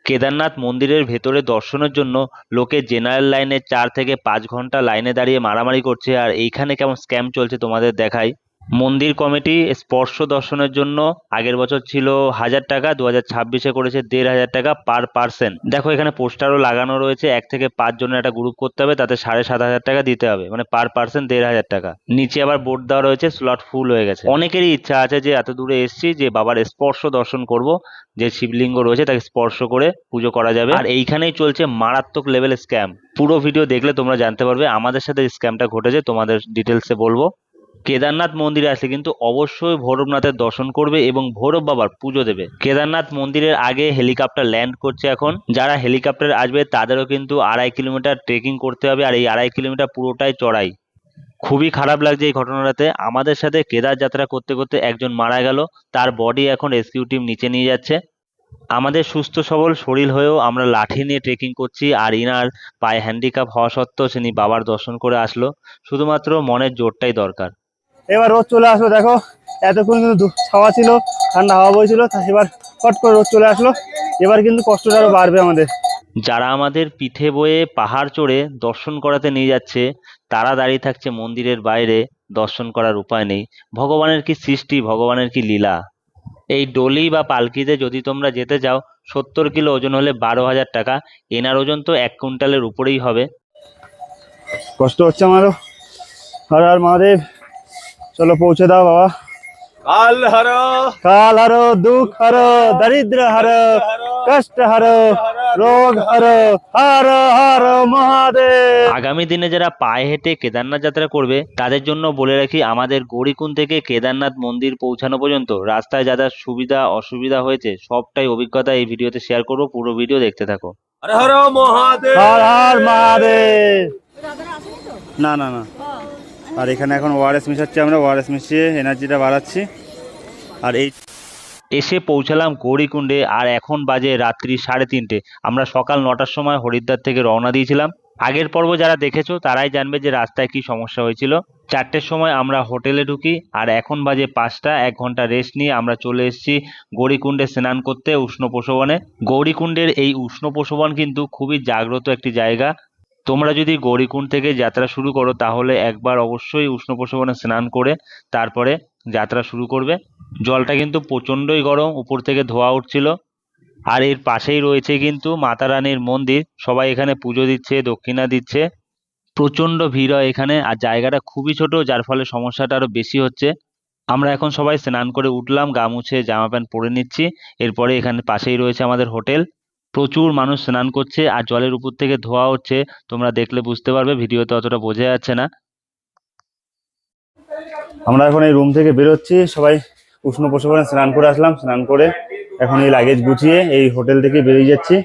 কেদারনাথ মন্দিরের ভেতরে দর্শনের জন্য লোকে জেনারেল লাইনে 4 থেকে 5 ঘন্টা লাইনে দাঁড়িয়ে মারামারি করছে। আর এইখানে কেমন স্ক্যাম চলছে তোমাদের দেখাই। মন্দির কমিটি স্পর্শ দর্শনের জন্য আগের বছর ছিল 1000 টাকা, 2026-এ করেছে 1500 টাকা পার পার্সন। দেখো এখানে পোস্টারও লাগানো রয়েছে, 1 থেকে 5 জনের একটা গ্রুপ করতে হবে, তাতে 7500 টাকা দিতে হবে, মানে পার পার্সন 1500 টাকা। নিচে আবার বোর্ড দেওয়া রয়েছে স্লট ফুল হয়ে গেছে। অনেকেরই ইচ্ছা আছে যে এত দূরে এসছি যে বাবার স্পর্শ দর্শন করব, যে শিবলিঙ্গ রয়েছে তাকে স্পর্শ করে পুজো করা যাবে। আর এইখানেই চলছে মারাত্মক লেভেল স্ক্যাম। পুরো ভিডিও দেখলে তোমরা জানতে পারবে আমাদের সাথে স্ক্যামটা ঘটেছে, তোমাদের ডিটেলসে বলবো। কেদারনাথ মন্দিরে আসলে কিন্তু অবশ্যই ভৈরবনাথের দর্শন করবে এবং ভৈরব বাবার পুজো দেবে। কেদারনাথ মন্দিরের আগে হেলিকপ্টার ল্যান্ড করছে এখন। যারা হেলিকপ্টার আসবে তাদেরও কিন্তু 2.5 কিলোমিটার ট্রেকিং করতে হবে, আর এই 2.5 কিলোমিটার পুরোটাই চড়াই। খুবই খারাপ লাগছে এই ঘটনাটাতে। আমাদের সাথে কেদার যাত্রা করতে করতে একজন মারা গেল, তার বডি এখন রেস্কিউ টিম নিচে নিয়ে যাচ্ছে। আমাদের সুস্থ সবল শরীর হয়েও আমরা লাঠি নিয়ে ট্রেকিং করছি, আর ইনার পায়ে হ্যান্ডিক্যাপ হওয়া সত্ত্বেও তিনি বাবার দর্শন করে আসলো। শুধুমাত্র মনের জোরটাই দরকার। এবার রোদ চলে আসলো, দেখো এতক্ষণ কিন্তু ছাওয়া ছিল, ঠান্ডা হাওয়া বইছিল, এবার ফট করে রোদ চলে আসলো। এবার কিন্তু কষ্টটা আরো বাড়বে আমাদের। যারা আমাদের পিঠে বয়ে পাহাড় চড়ে দর্শন করাতে নিয়ে যাচ্ছে তারা দাঁড়িয়ে থাকছে মন্দিরের বাইরে, দর্শন করার উপায় নেই। ভগবানের কি সৃষ্টি, ভগবানের কি লীলা। এই ডলি বা পালকিতে যদি তোমরা যেতে চাও, 70 কিলো ওজন হলে 12,000 টাকা। এনার ওজন তো 1 কুইন্টালের উপরেই হবে। কষ্ট হচ্ছে আমারও। হর হর মহাদেব, চলো পৌঁছে দাও বাবা। কাল হারো, দুঃখ হারো, দরিদ্র হারো, কষ্ট হারো, রোগ হারো, হর হর মহাদেব। আগামী দিনে যারা পায়ে হেঁটে কেদারনাথ যাত্রা করবে তাদের জন্য বলে রাখি, আমাদের গৌরীকুণ্ড থেকে কেদারনাথ মন্দির পৌঁছানো পর্যন্ত রাস্তায় যা যা সুবিধা অসুবিধা হয়েছে সবটাই অভিজ্ঞতা এই ভিডিওতে শেয়ার করব। পুরো ভিডিও দেখতে থাকো। হর হর মহাদেব, হর হর মহাদেব। না না না, আর এখানে এখন ওআরএস মিশাচ্ছি, আমরা ওআরএস মিশিয়ে এনার্জিটা বাড়াচ্ছি। আর এই এসে পৌঁছালাম গৌরীকুণ্ডে, আর এখন বাজে রাত্রি 3:30। আমরা সকাল 9টার সময় হরিদ্বার থেকে রওনা দিয়েছিলাম। আগের পর্ব যারা দেখেছো তারাই জানবে যে রাস্তায় কি সমস্যা হয়েছিল। 4টের সময় আমরা হোটেলে ঢুকি, আর এখন বাজে 5টা। 1 ঘন্টা রেস্ট নিয়ে আমরা চলে এসেছি গৌরীকুণ্ডে স্নান করতে, উষ্ণ প্রসবনে। গৌরীকুণ্ডের এই উষ্ণ প্রসবন কিন্তু খুবই জাগ্রত একটি জায়গা। তোমরা যদি গৌরীকুণ্ড থেকে যাত্রা শুরু করো তাহলে একবার অবশ্যই উষ্ণ প্রসবনে স্নান করে তারপরে যাত্রা শুরু করবে। জলটা কিন্তু প্রচণ্ডই গরম, উপর থেকে ধোঁয়া উঠছিল। আর এর পাশেই রয়েছে কিন্তু মাতা রানীর মন্দির, সবাই এখানে পুজো দিচ্ছে, দক্ষিণা দিচ্ছে। প্রচণ্ড ভিড় হয় এখানে, আর জায়গাটা খুবই ছোট, যার ফলে সমস্যাটা আরো বেশি হচ্ছে। আমরা এখন সবাই স্নান করে উঠলাম, গা মুছে জামা প্যান্ট পরে নিচ্ছি। এরপরে এখানে পাশেই রয়েছে আমাদের হোটেল। প্রচুর মানুষ স্নান করছে আর জলের উপর থেকে ধোঁয়া হচ্ছে, তোমরা দেখলে বুঝতে পারবে, ভিডিওতে অতটা বোঝা যাচ্ছে না। আমরা এখন এই রুম থেকে বেরোচ্ছি, সবাই উষ্ণ প্রসবনে স্নান করে আসলাম। স্নান করে এখন এই লাগেজ গুছিয়ে এই হোটেল থেকে বেরিয়ে যাচ্ছি।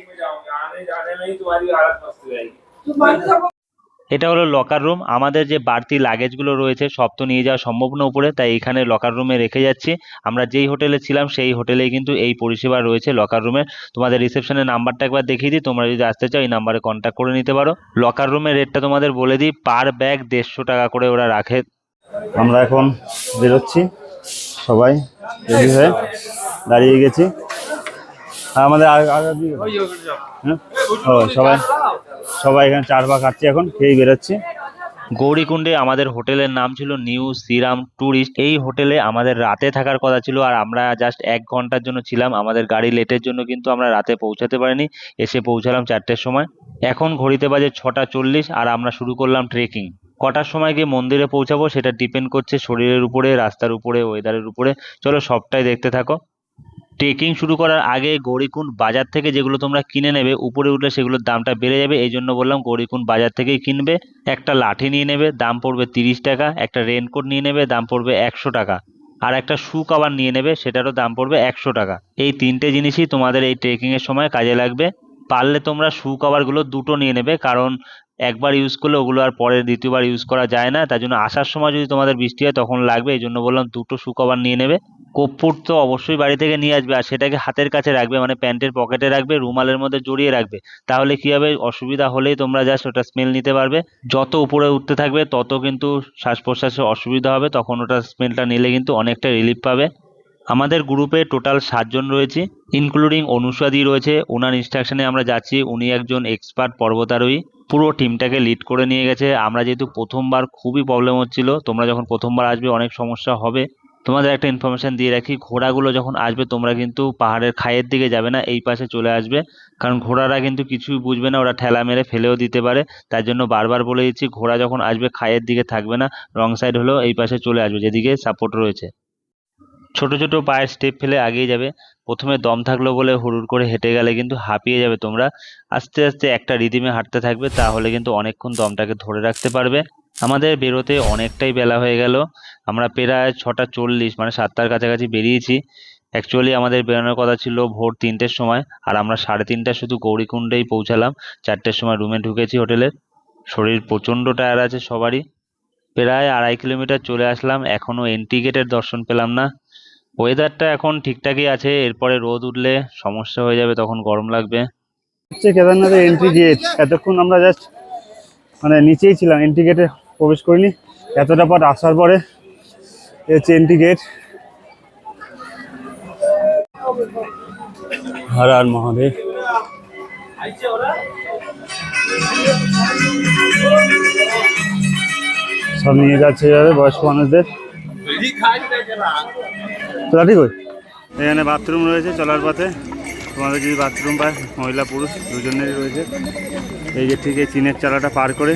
এটা হলো লকার রুম। আমাদের যে বাড়তি লাগেজগুলো রয়েছে সব তো নিয়ে যাওয়া সম্ভব না উপরে, তাই এখানে লকার রুমে রেখে যাচ্ছি। আমরা যেই হোটেলে ছিলাম সেই হোটেলেই কিন্তু এই পরিষেবা রয়েছে লকার রুমের। তোমাদের রিসেপশনের নাম্বারটা একবার দেখিয়ে দিই, তোমরা যদি আসতে চাও এই নাম্বারে কন্ট্যাক্ট করে নিতে পারো। লকার রুমের রেটটা তোমাদের বলে দিই, পার ব্যাগ 150 টাকা করে ওরা রাখে। আমরা এখন বেরোচ্ছি, সবাই রেডি হয়ে দাঁড়িয়ে গেছি। আমাদের সবাই সবাই এখানে চার পা খাচ্ছি, এখন খেয়েই বেরোচ্ছি। গৌরীকুণ্ডে আমাদের হোটেলের নাম ছিল নিউ শ্রীরাম ট্যুরিস্ট। এই হোটেলে আমাদের রাতে থাকার কথা ছিল, আর আমরা জাস্ট 1 ঘন্টার জন্য ছিলাম। আমাদের গাড়ি লেটের জন্য কিন্তু আমরা রাতে পৌঁছাতে পারিনি, এসে পৌঁছালাম 4টের সময়। এখন ঘড়িতে বাজে 6টা 40, আর আমরা শুরু করলাম ট্রেকিং। কটার সময় গিয়ে মন্দিরে পৌঁছাবো সেটা ডিপেন্ড করছে শরীরের উপরে, রাস্তার উপরে, ওয়েদারের উপরে। চলো সবটাই দেখতে থাকো। ট্রেকিং শুরু করার আগে গৌরীকুণ্ড বাজার থেকে যেগুলো তোমরা কিনে নেবে, উপরে উঠলে সেগুলোর দামটা বেড়ে যাবে, এই জন্য বললাম গৌরীকুণ্ড বাজার থেকেই কিনবে। একটা লাঠি নিয়ে নেবে, দাম পড়বে 30 টাকা। একটা রেনকোট নিয়ে নেবে, দাম পড়বে 100 টাকা। আর একটা শু কভার নিয়ে নেবে, সেটারও দাম পড়বে 100 টাকা। এই 3টে জিনিসই তোমাদের এই ট্রেকিংয়ের সময় কাজে লাগবে। পারলে তোমরা শু কভারগুলো 2টো নিয়ে নেবে, কারণ একবার ইউজ করলে ওগুলো আর পরে দ্বিতীয়বার ইউজ করা যায় না। তার জন্য আসার সময় যদি তোমাদের বৃষ্টি হয় তখন লাগবে, এই জন্য বললাম 2টো শু কভার নিয়ে নেবে। কর্পূর তো অবশ্যই বাড়ি থেকে নিয়ে আসবে, আর সেটাকে হাতের কাছে রাখবে, মানে প্যান্টের পকেটে রাখবে, রুমালের মধ্যে জড়িয়ে রাখবে। তাহলে কি হবে, অসুবিধা হলেই তোমরা জাস্ট ওটা স্মেল নিতে পারবে। যত উপরে উঠতে থাকবে তত কিন্তু শ্বাস প্রশ্বাসের অসুবিধা হবে, তখন ওটা স্মেলটা নিলে কিন্তু অনেকটা রিলিফ পাবে। আমাদের গ্রুপে টোটাল 7 জন রয়েছে, ইনক্লুডিং অনুষাদি রয়েছে। ওনার ইনস্ট্রাকশনে আমরা যাচ্ছি। উনি একজন এক্সপার্ট পর্বতারোহী, পুরো টিমটাকে লিড করে নিয়ে গেছে। আমরা যেহেতু প্রথমবার, খুবই প্রবলেম হচ্ছিল। তোমরা যখন প্রথমবার আসবে অনেক সমস্যা হবে। তোমাদের একটা ইনফরমেশন দিয়ে রাখি, ঘোড়াগুলো যখন আসবে তোমরা কিন্তু পাহাড়ের খাইয়ের দিকে যাবে না, এই পাশে চলে আসবে। কারণ ঘোড়ারা কিন্তু কিছুই বুঝবে না, ওরা ঠেলা মেরে ফেলেও দিতে পারে। তার জন্য বারবার বলে দিচ্ছি, ঘোড়া যখন আসবে খাইয়ের দিকে থাকবে না, রং সাইড হলেও এই পাশে চলে আসবে যেদিকে সাপোর্ট রয়েছে। ছোট ছোট পায়ের স্টেপ ফেলে আগিয়ে যাবে। প্রথমে দম থাকলো বলে হুড়ুড় করে হেঁটে গেলে কিন্তু হাঁপিয়ে যাবে তোমরা। আস্তে আস্তে একটা রিদিমে হাঁটতে থাকবে, তাহলে কিন্তু অনেকক্ষণ দমটাকে ধরে রাখতে পারবে। আমাদের বেরোতে অনেকটাই বেলা হয়ে গেল। আমরা প্রায় 6:40 মানে 7টার কাছাকাছি বেরিয়েছি। অ্যাকচুয়ালি আমাদের বেরোনোর কথা ছিল ভোর 3টের সময়, আর আমরা 3:30 শুধু গৌরীকুণ্ডেই পৌঁছালাম। 4টের সময় রুমে ঢুকেছি হোটেলের। শরীর প্রচণ্ড টায়ার্ড আছে সবারই। প্রায় 2.5 কিলোমিটার চলে আসলাম, এখনো এন্ট্রি গেটের দর্শন পেলাম না। ওয়েদারটা এখন ঠিকঠাকই আছে, এরপরে রোদ উঠলে সমস্যা হয়ে যাবে, তখন গরম লাগবে। হচ্ছে কেদারনাথের এন্ট্রি গেট। এতক্ষণ আমরা জাস্ট মানে নিচেই ছিলাম, এন্ট্রি গেটে প্রবেশ করিনি। এতটা পথ আসার পরে হচ্ছে এন্ট্রি গেট। হর হর মহাদেব। সব নিয়ে যাচ্ছে যাবে বয়স্ক মানুষদের। তোরা ঠিক হয়। এখানে বাথরুম রয়েছে চলার পথে, তোমাদের যদি বাথরুম পায়, মহিলা পুরুষ দুজনেরই রয়েছে। এই যে ঠিক এই চীনের চালাটা পার করে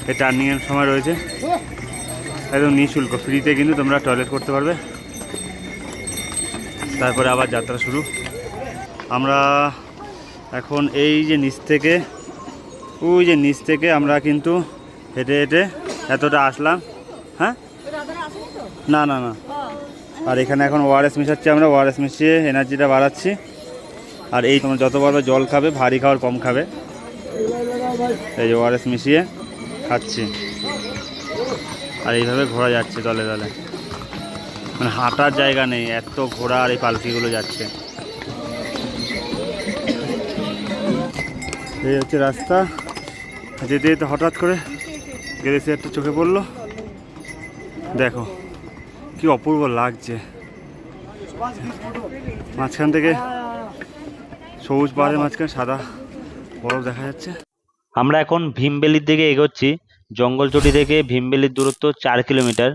এই টার্নিংয়ের সময় রয়েছে, একদম নিঃশুল্ক, ফ্রিতে কিন্তু তোমরা টয়লেট করতে পারবে। তারপরে আবার যাত্রা শুরু। আমরা এখন এই যে নিচ থেকে, ওই যে নিচ থেকে আমরা কিন্তু হেঁটে হেঁটে এতটা আসলাম। হ্যাঁ, না না না। আর এখানে এখন ওআরএস মিশাচ্ছি, আমরা ওআরএস মিশিয়ে এনার্জিটা বাড়াচ্ছি। আর এই তোমরা যত পারবে জল খাবে, ভারী খাবার কম খাবে। এই যে ওআরএস মিশিয়ে খাচ্ছি, আর এইভাবে ঘোরা যাচ্ছে দলে দলে। মানে হাঁটার জায়গা নেই, এত ঘোড়া আর এই পালকিগুলো যাচ্ছে। এই হচ্ছে রাস্তা। যেতে যেতে হঠাৎ করে গ্লেসিয়ারটা চোখে পড়লো। দেখো কি অপূর্ব লাগছে, মাঝখান থেকে সবুজ পাহাড়ের মাঝখানে সাদা বরফ দেখা যাচ্ছে। আমরা এখন ভীমবেলির দিকে এগোচ্ছি। জঙ্গলচটি থেকে ভীমবেলির দূরত্ব 4 কিলোমিটার।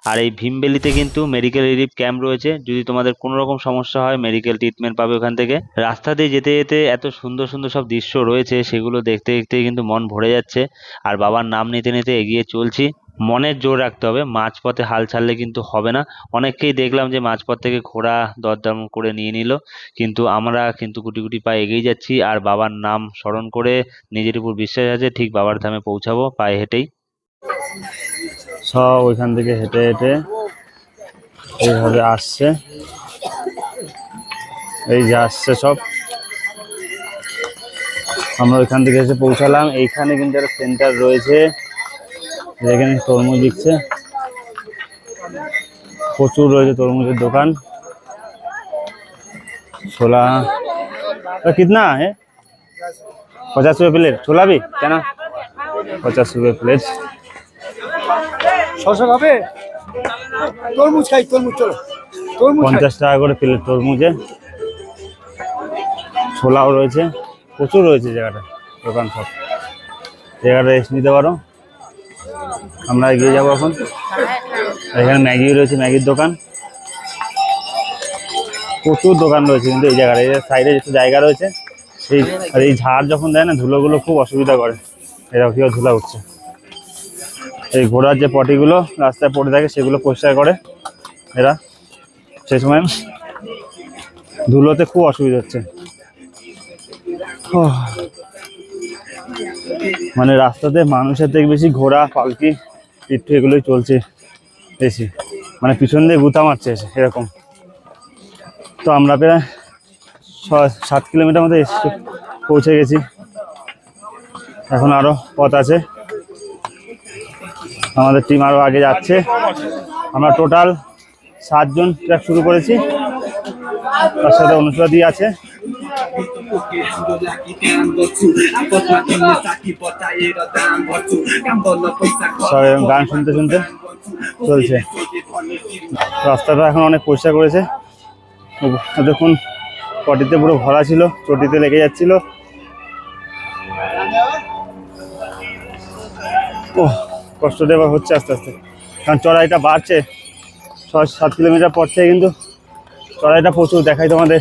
আর এই ভীমবেলিতে কিন্তু মেডিকেল রিলিফ ক্যাম্প রয়েছে, যদি তোমাদের কোনো রকম সমস্যা হয় মেডিকেল ট্রিটমেন্ট পাবে ওখান থেকে। রাস্তা দিয়ে যেতে যেতে এত সুন্দর সুন্দর সব দৃশ্য রয়েছে, সেগুলো দেখতে দেখতে কিন্তু মন ভরে যাচ্ছে। আর বাবার নাম নিতে নিতে এগিয়ে চলছি। মনের জোর রাখতে হবে, মাঝপথে হাল ছাড়লে কিন্তু হবে না। অনেককেই দেখলাম যে মাঝপথ থেকে ঘোড়া দরদাম করে নিয়ে নিল, কিন্তু আমরা কিন্তু গুটি গুটি পায়ে এগিয়ে যাচ্ছি। আর বাবার নাম স্মরণ করে নিজের উপর বিশ্বাস আছে, ঠিক বাবার ধামে পৌঁছাবো পায়ে হেঁটেই। সব ওইখান থেকে হেঁটে হেঁটে এইভাবে আসছে, এই যে আসছে সব। আমরা ওইখান থেকে এসে পৌঁছালাম। এইখানে কিন্তু একটা সেন্টার রয়েছে, যেখানে তরমুজ বিকছে, প্রচুর রয়েছে তরমুজের দোকান। छोला तो कितना है? 50 रुपये प्लेट। छोला भी क्या ना? 50 रुपये प्लेट। তরমুজ খাই, তরমুজ চলো, তরমুজ 50 টাকা করে প্লেট তরমুজে। ছোলাও রয়েছে, প্রচুর রয়েছে জায়গাটা, দোকান সব। জায়গাটা রেস্ট নিতে পারো। আমরা এগিয়ে যাবো এখন। এখানে ম্যাগি রয়েছে, ম্যাগির দোকান। প্রচুর দোকান রয়েছে কিন্তু এই জায়গাটা, এই সাইডে যেটা জায়গা রয়েছে সেই, আর এই ঝাড় যখন দেয় না, ধুলোগুলো খুব অসুবিধা করে। এরা কেউ ধুলা উঠছে। এই ঘোড়ার যে পটিগুলো রাস্তায় পড়ে থাকে সেগুলো পরিষ্কার করে এরা, সেই সময় ধুলোতে খুব অসুবিধা হচ্ছে। মানে রাস্তাতে মানুষের থেকে বেশি ঘোড়া, পালকি, পিঠু এগুলোই চলছে বেশি। মানে পিছন দিয়ে গুতা মারছে এসে এরকম। তো আমরা প্রায় 6-7 কিলোমিটার মতো এসে পৌঁছে গেছি। এখন আরো পথ আছে, আমাদের টিম আরো আগে যাচ্ছে। আমরা টোটাল 7 জন ট্র্যাক শুরু করেছি, তার সাথে অনুষাদি আছে। সব গান শুনতে শুনতে চলছে। রাস্তাটা এখন অনেক পরিষ্কার করেছে, দেখুন পটিতে পুরো ভরা ছিল, চটিতে লেগে যাচ্ছিল। ও কষ্টটা এবার হচ্ছে আস্তে আস্তে, কারণ চড়াইটা বাড়ছে। 6-7 কিলোমিটার পর থেকে কিন্তু চড়াইটা প্রচুর। দেখাই তোমাদের,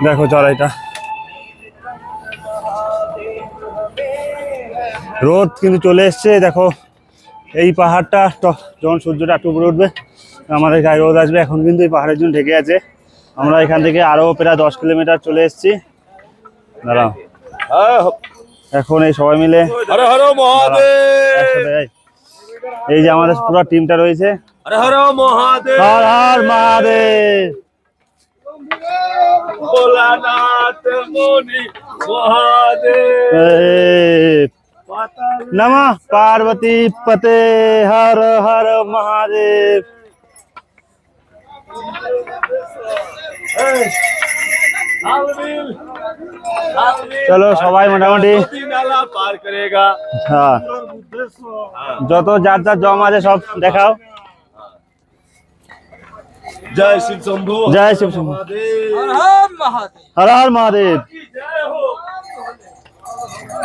দেখো চড়াইটা। রোদ কিন্তু চলে এসছে, দেখো এই পাহাড়টা যখন সূর্যটা একটু উপরে উঠবে আমাদের গায়ে রোদ আসবে। এখন কিন্তু এই পাহাড়ের জন্য ঢেকে আছে। আমরা এখান থেকে আরো প্রায় 10 কিলোমিটার চলে এসেছি। দাঁড়াও, এখন এই সবাই মিলে একসাথে যাই। এই যে আমাদের পুরো টিমটা রয়েছে। হর হর মহাদেব, ভোলানাথ মুনি মহাদেব, নমঃ পার্বতী পতে, হর হর মহাদেব। চলো সবাই মোটামুটি হ্যাঁ, যত যার যার জম আছে সব দেখাও। জয় শিব শম্ভু, জয় শিব শম্ভু, হর হর মহাদেব।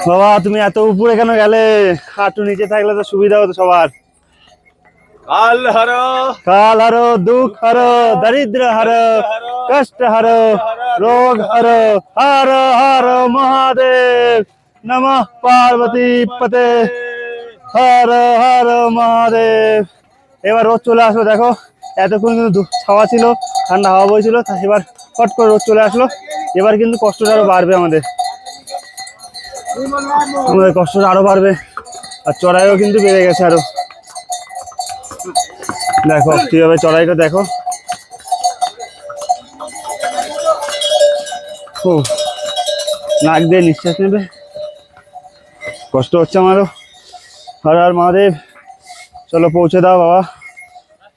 বাবা তুমি এত উপরে কেন গেলে? একটু নিচে থাকলে তো সুবিধা হতো সবার। কাল হর, কাল হর, দুঃখ হর, দরিদ্র হর, কষ্ট হর, রোগ হর, হর হর মহাদেব, নমঃ পার্বতী পতে, হর হর মহাদেব। এবার রোদ চলে আসলো, দেখো এতক্ষণ কিন্তু ছাওয়া ছিল, ঠান্ডা হাওয়া বইছিল, এবার ফট করে রোদ চলে আসলো। এবার কিন্তু কষ্টটা আরো বাড়বে, আমাদের কষ্টটা আরো বাড়বে। আর চড়াইও কিন্তু বেড়ে গেছে আরো। দেখো কিভাবে চড়াইটা দেখো, নাক দিয়ে নিঃশ্বাস নেবে, কষ্ট হচ্ছে আমারও। হর হর মহাদেব। চলো পৌঁছে দাও বাবা,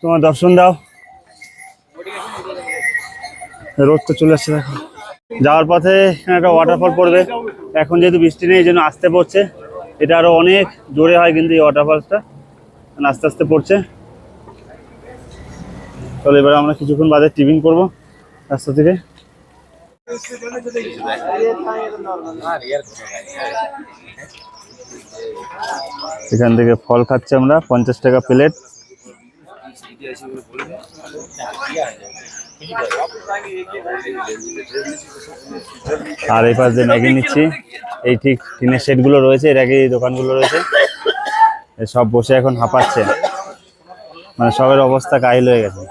তোমার দর্শন দাও। রোদ তো চলে আসছে, দেখো যাওয়ার পথে এখানে একটা ওয়াটারফল পড়বে। এখন যেহেতু বৃষ্টি নেই এই জন্য আস্তে পড়ছে। এটা আরো অনেক জোরে হয় কিন্তু এই ওয়াটারফলসটা, আস্তে আস্তে পড়ছে। চলো এবার আমরা কিছুক্ষণ বাদে টিফিন করবো রাস্তা থেকে। এখান থেকে ফল খাচ্ছি আমরা, 50 টাকা প্লেট। আর এই পাশ দিয়ে ম্যাগি নিচ্ছি। এই ঠিক টিনের শেড গুলো রয়েছে, এর আগে এই দোকানগুলো রয়েছে, সব বসে এখন হাঁপাচ্ছে, মানে সবের অবস্থা কাহিল হয়ে গেছে।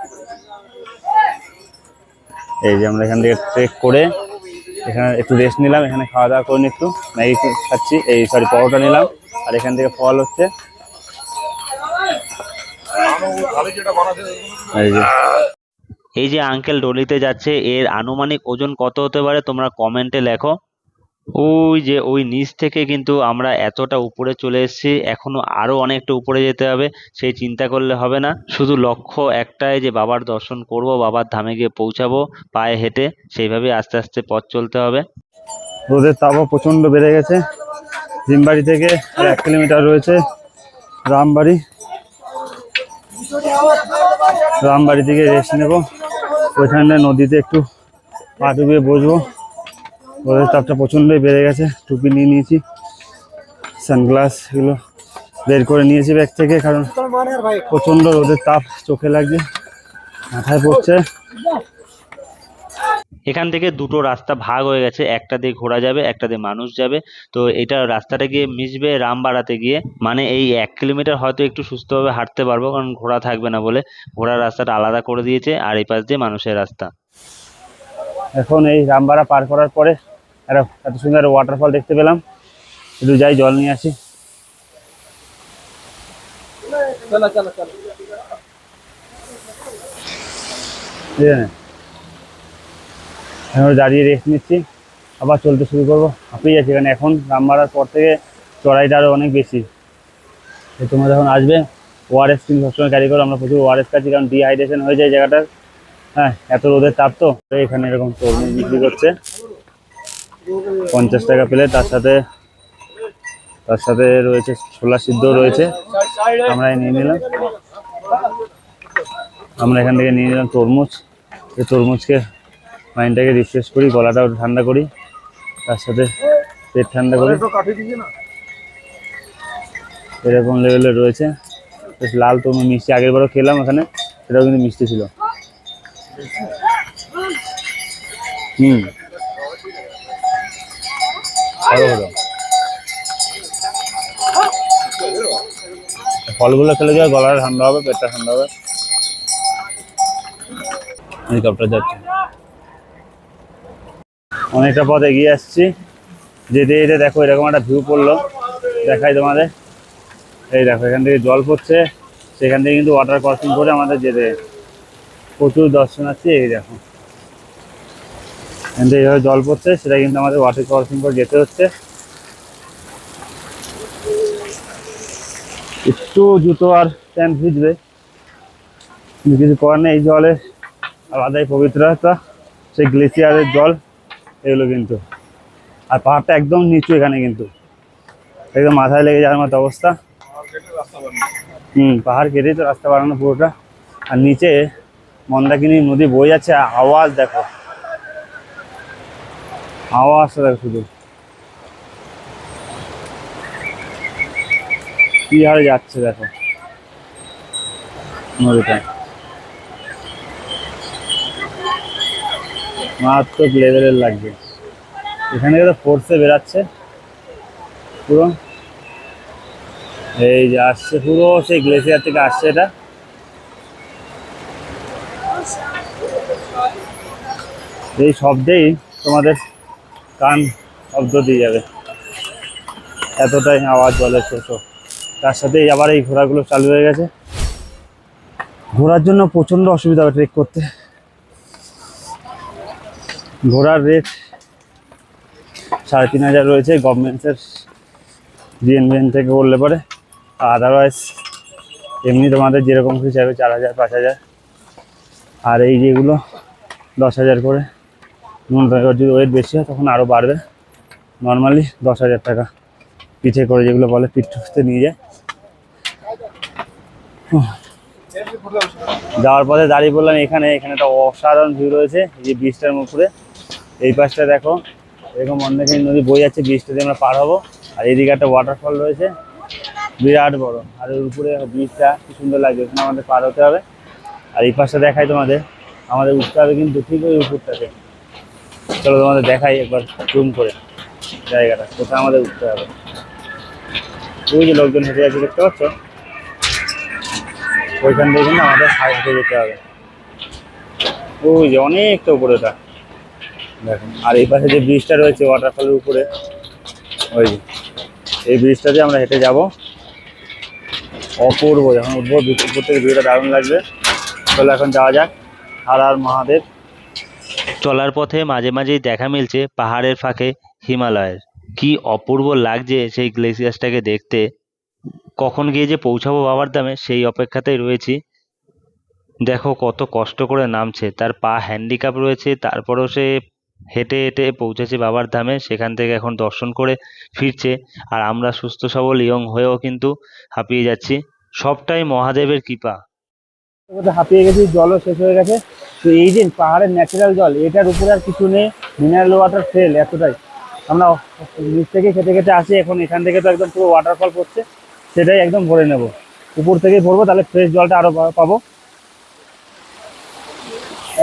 এই যে আমরা এখান থেকে ট্রেক করে এখানে একটু রেস্ট নিলাম, এখানে খাওয়া দাওয়া করে একটু ম্যাগি খাচ্ছি, এই সরি পরোটা নিলাম। আর এখান থেকে ফল হচ্ছে এই যে আঙ্কেল ডলিতে যাচ্ছে, এর আনুমানিক ওজন কত হতে পারে তোমরা কমেন্টে লেখো। ওই যে ওই নিচ থেকে কিন্তু আমরা এতটা উপরে চলে এসেছি, এখনো আরো অনেকটা উপরে যেতে হবে। সেই চিন্তা করলে হবে না, শুধু লক্ষ্য একটাই যে বাবার দর্শন করব, বাবার ধামে গিয়ে পৌঁছাবো পায়ে হেঁটে। সেইভাবে আস্তে আস্তে পথ চলতে হবে। রোদের তাপও প্রচন্ড বেড়ে গেছে। জিমবাড়ি থেকে 1 কিলোমিটার রয়েছে রামবাড়ি। রামবাড়ি থেকে রেস্ট নেব, ওইখানে নদীতে একটু পা ডুবিয়ে বসবো। রোদের তাপটা প্রচণ্ডই বেড়ে গেছে। টুপি নিয়ে নিয়েছি, সানগ্লাস এগুলো বের করে নিয়েছি ব্যাগ থেকে, কারণ প্রচণ্ড রোদের তাপ চোখে লাগছে, মাথায় পড়ছে। এখান থেকে দুটো রাস্তা ভাগ হয়ে গেছে, একটা দিয়ে ঘোড়া যাবে, একটা দিয়ে মানুষ যাবে। তো এটা রাস্তাটা গিয়ে মিশবে রামবাড়াতে গিয়ে, মানে এই 1 কিলোমিটার হয়তো একটু সুস্থভাবে হাঁটতে পারবো, কারণ ঘোড়া থাকবে না বলে। ঘোড়ার রাস্তাটা আলাদা করে দিয়েছে, আর এই পাশ দিয়ে মানুষের রাস্তা। এখন এই রামবাড়া পার করার পরে এত সুন্দর ওয়াটারফল দেখতে পেলাম, একটু যাই জল নিয়ে আসি। এখন দাঁড়িয়ে রেস্ট নিচ্ছি, আবার চলতে শুরু করবো। হাঁপিয়ে যাচ্ছি, কারণ এখন রামবাড়ার পর থেকে চড়াইটা আরও অনেক বেশি। তোমরা যখন আসবে ওআরএস কিন্তু সবসময় ক্যারি করো। আমরা প্রচুর ওআরএস খাচ্ছি, কারণ ডিহাইড্রেশন হয়ে যায় জায়গাটার। হ্যাঁ, এত রোদের তাপ। তো এখানে এরকম তরমুজ বিক্রি করছে 50 টাকা প্লেট, তার সাথে রয়েছে ছোলা সিদ্ধ রয়েছে, আমরা নিয়ে নিলাম। আমরা এখান থেকে নিয়ে নিলাম তরমুজ। এই তরমুজকে মাইন্ডটাকে রিফ্রেশ করি, গলাটাও ঠান্ডা করি, তার সাথে পেট ঠান্ডা করি। এরকম লেভেলে রয়েছে। বেশ লাল তরমুজ, মিষ্টি। আগের বারও খেলাম এখানে, সেটাও কিন্তু মিষ্টি ছিল। ভালো হলো। ফলগুলো খেলে যাওয়া, গলাটা ঠান্ডা হবে, পেটটা ঠান্ডা হবে। হেলিকপ্টার যাচ্ছে। অনেকটা পথ এগিয়ে আসছি, যেতে যেতে দেখো এরকম একটা ভিউ পড়লো, দেখাই তোমাদের। এই দেখো এখান থেকে জল পড়ছে, সেখান থেকে কিন্তু ওয়াটার ক্রসিং করে আমাদের যেতে প্রচুর দর্শনার্থী। এই দেখো এখান থেকে এইভাবে জল পড়ছে, সেটা কিন্তু আমাদের ওয়াটার ক্রসিং করে যেতে হচ্ছে। একটু জুতো আর প্যান্ট ভিজবে, কিন্তু কিছু করার নেই। এই জলের আলাদাই পবিত্রতা, সেই গ্লেসিয়ারের জল এগুলো কিন্তু। আর পাহাড়টা একদম নিচু, এখানে কিন্তু একদম মাথায় লেগে যাওয়ার মতো অবস্থা। পাহাড় কেটেই তো রাস্তা বানানো পুরোটা। আর নিচে মন্দাকিনী নদী বয়ে যাচ্ছে, আওয়াজ দেখো, আওয়াজটা দেখো শুধু কি হারে যাচ্ছে দেখো নদীটা। মারাত্মক লেভেলের লাগবে। এখানে তো ফোর্সে বেরাচ্ছে পুরো। এই যে আসছে পুরো সেই গ্লেসিয়ার থেকে আসছে এটা। এই শব্দেই তোমাদের কান শব্দ দিয়ে যাবে, এতটাই আওয়াজ জলের ছোটো। তার সাথে আবার এই ঘোড়াগুলো চালু হয়ে গেছে। ঘোড়ার জন্য প্রচণ্ড অসুবিধা হবে ট্রেক করতে। ঘোড়ার রেট ৩,৫০০ রয়েছে গভর্নমেন্টের, জিএনবিএন থেকে বললে পরে। আদারওয়াইজ এমনি তোমাদের যেরকম কিছু চাইবে ৪,০০০, ৫,০০০। আর এই যেগুলো ১০,০০০ করে। যদি ওয়েট বেশি হয় তখন আরও বাড়বে। নর্মালি ১০,০০০ টাকা পিঠে করে, যেগুলো বলে পিঠ টুসতে নিয়ে যায়। যাওয়ার পথে দাঁড়িয়ে পড়লাম এখানে। এখানে একটা অসাধারণ ভিউ রয়েছে, এই যে ব্রিজটার উপরে। এই পাশটা দেখো এরকম মন্দাকিনী নদী বয়ে যাচ্ছে, ব্রিজটা দিয়ে আমরা পার হবো। আর এদিকে একটা ওয়াটারফল রয়েছে বিরাট বড়। আর এর উপরে ব্রিজটা কি সুন্দর লাগবে, ওখানে আমাদের পার হতে হবে। আর এই পাশটা দেখাই তোমাদের, আমাদের উঠতে হবে কিন্তু ঠিক ওই উপরটাতে। চলো তোমাদের দেখাই একবার জুম করে জায়গাটা, কোথায় আমাদের উঠতে হবে। ওই যে লোকজন হেঁটে যাচ্ছে দেখতে পাচ্ছ, ওইখান থেকে কিন্তু আমাদের হেঁটে যেতে হবে। ওই যে অনেকটা উপরেটা দেখো। আর এই পাশে যে ব্রিজটা রয়েছে ওয়াটারফলের উপরে, ওই যে এই ব্রিজটা দিয়ে আমরা হেঁটে যাব। অপূর্ব, যখন উঠবো উপর থেকে ভিউটা দারুণ লাগবে। চলো এখন যাওয়া যাক। হর হর মহাদেব। চলার পথে মাঝে মাঝেই দেখা মিলছে পাহাড়ের ফাঁকে হিমালয়ের। কি অপূর্ব লাগছে সেই গ্লেসিয়াসটাকে দেখতে। কখন গিয়ে যে পৌঁছাবো বাবার ধামে সেই অপেক্ষাতেই রয়েছি। দেখো কত কষ্ট করে নামছে, তার পা হ্যান্ডিক্যাপ রয়েছে, তারপরেও সে হেঁটে হেঁটে পৌঁছেছে বাবার ধামে। সেখান থেকে এখন দর্শন করে ফিরছে। আর আমরা সুস্থ সবল ইয়ং হয়েও কিন্তু হাঁপিয়ে যাচ্ছি। সবটাই মহাদেবের কৃপা। হাঁপিয়ে গেছি, জলও শেষ হয়ে গেছে। তো এই যে পাহাড়ের ন্যাচারাল জল, এটার উপরে আর কিছু নেই। মিনারেল ওয়াটার ফেল, এতটাই। আমরা নিচ থেকে খেতে খেতে আসি, এখন এখান থেকে তো একদম পুরো ওয়াটারফল পড়ছে, সেটাই একদম ভরে নেব। উপর থেকেই ভরবো, তাহলে ফ্রেশ জলটা আরও পাবো।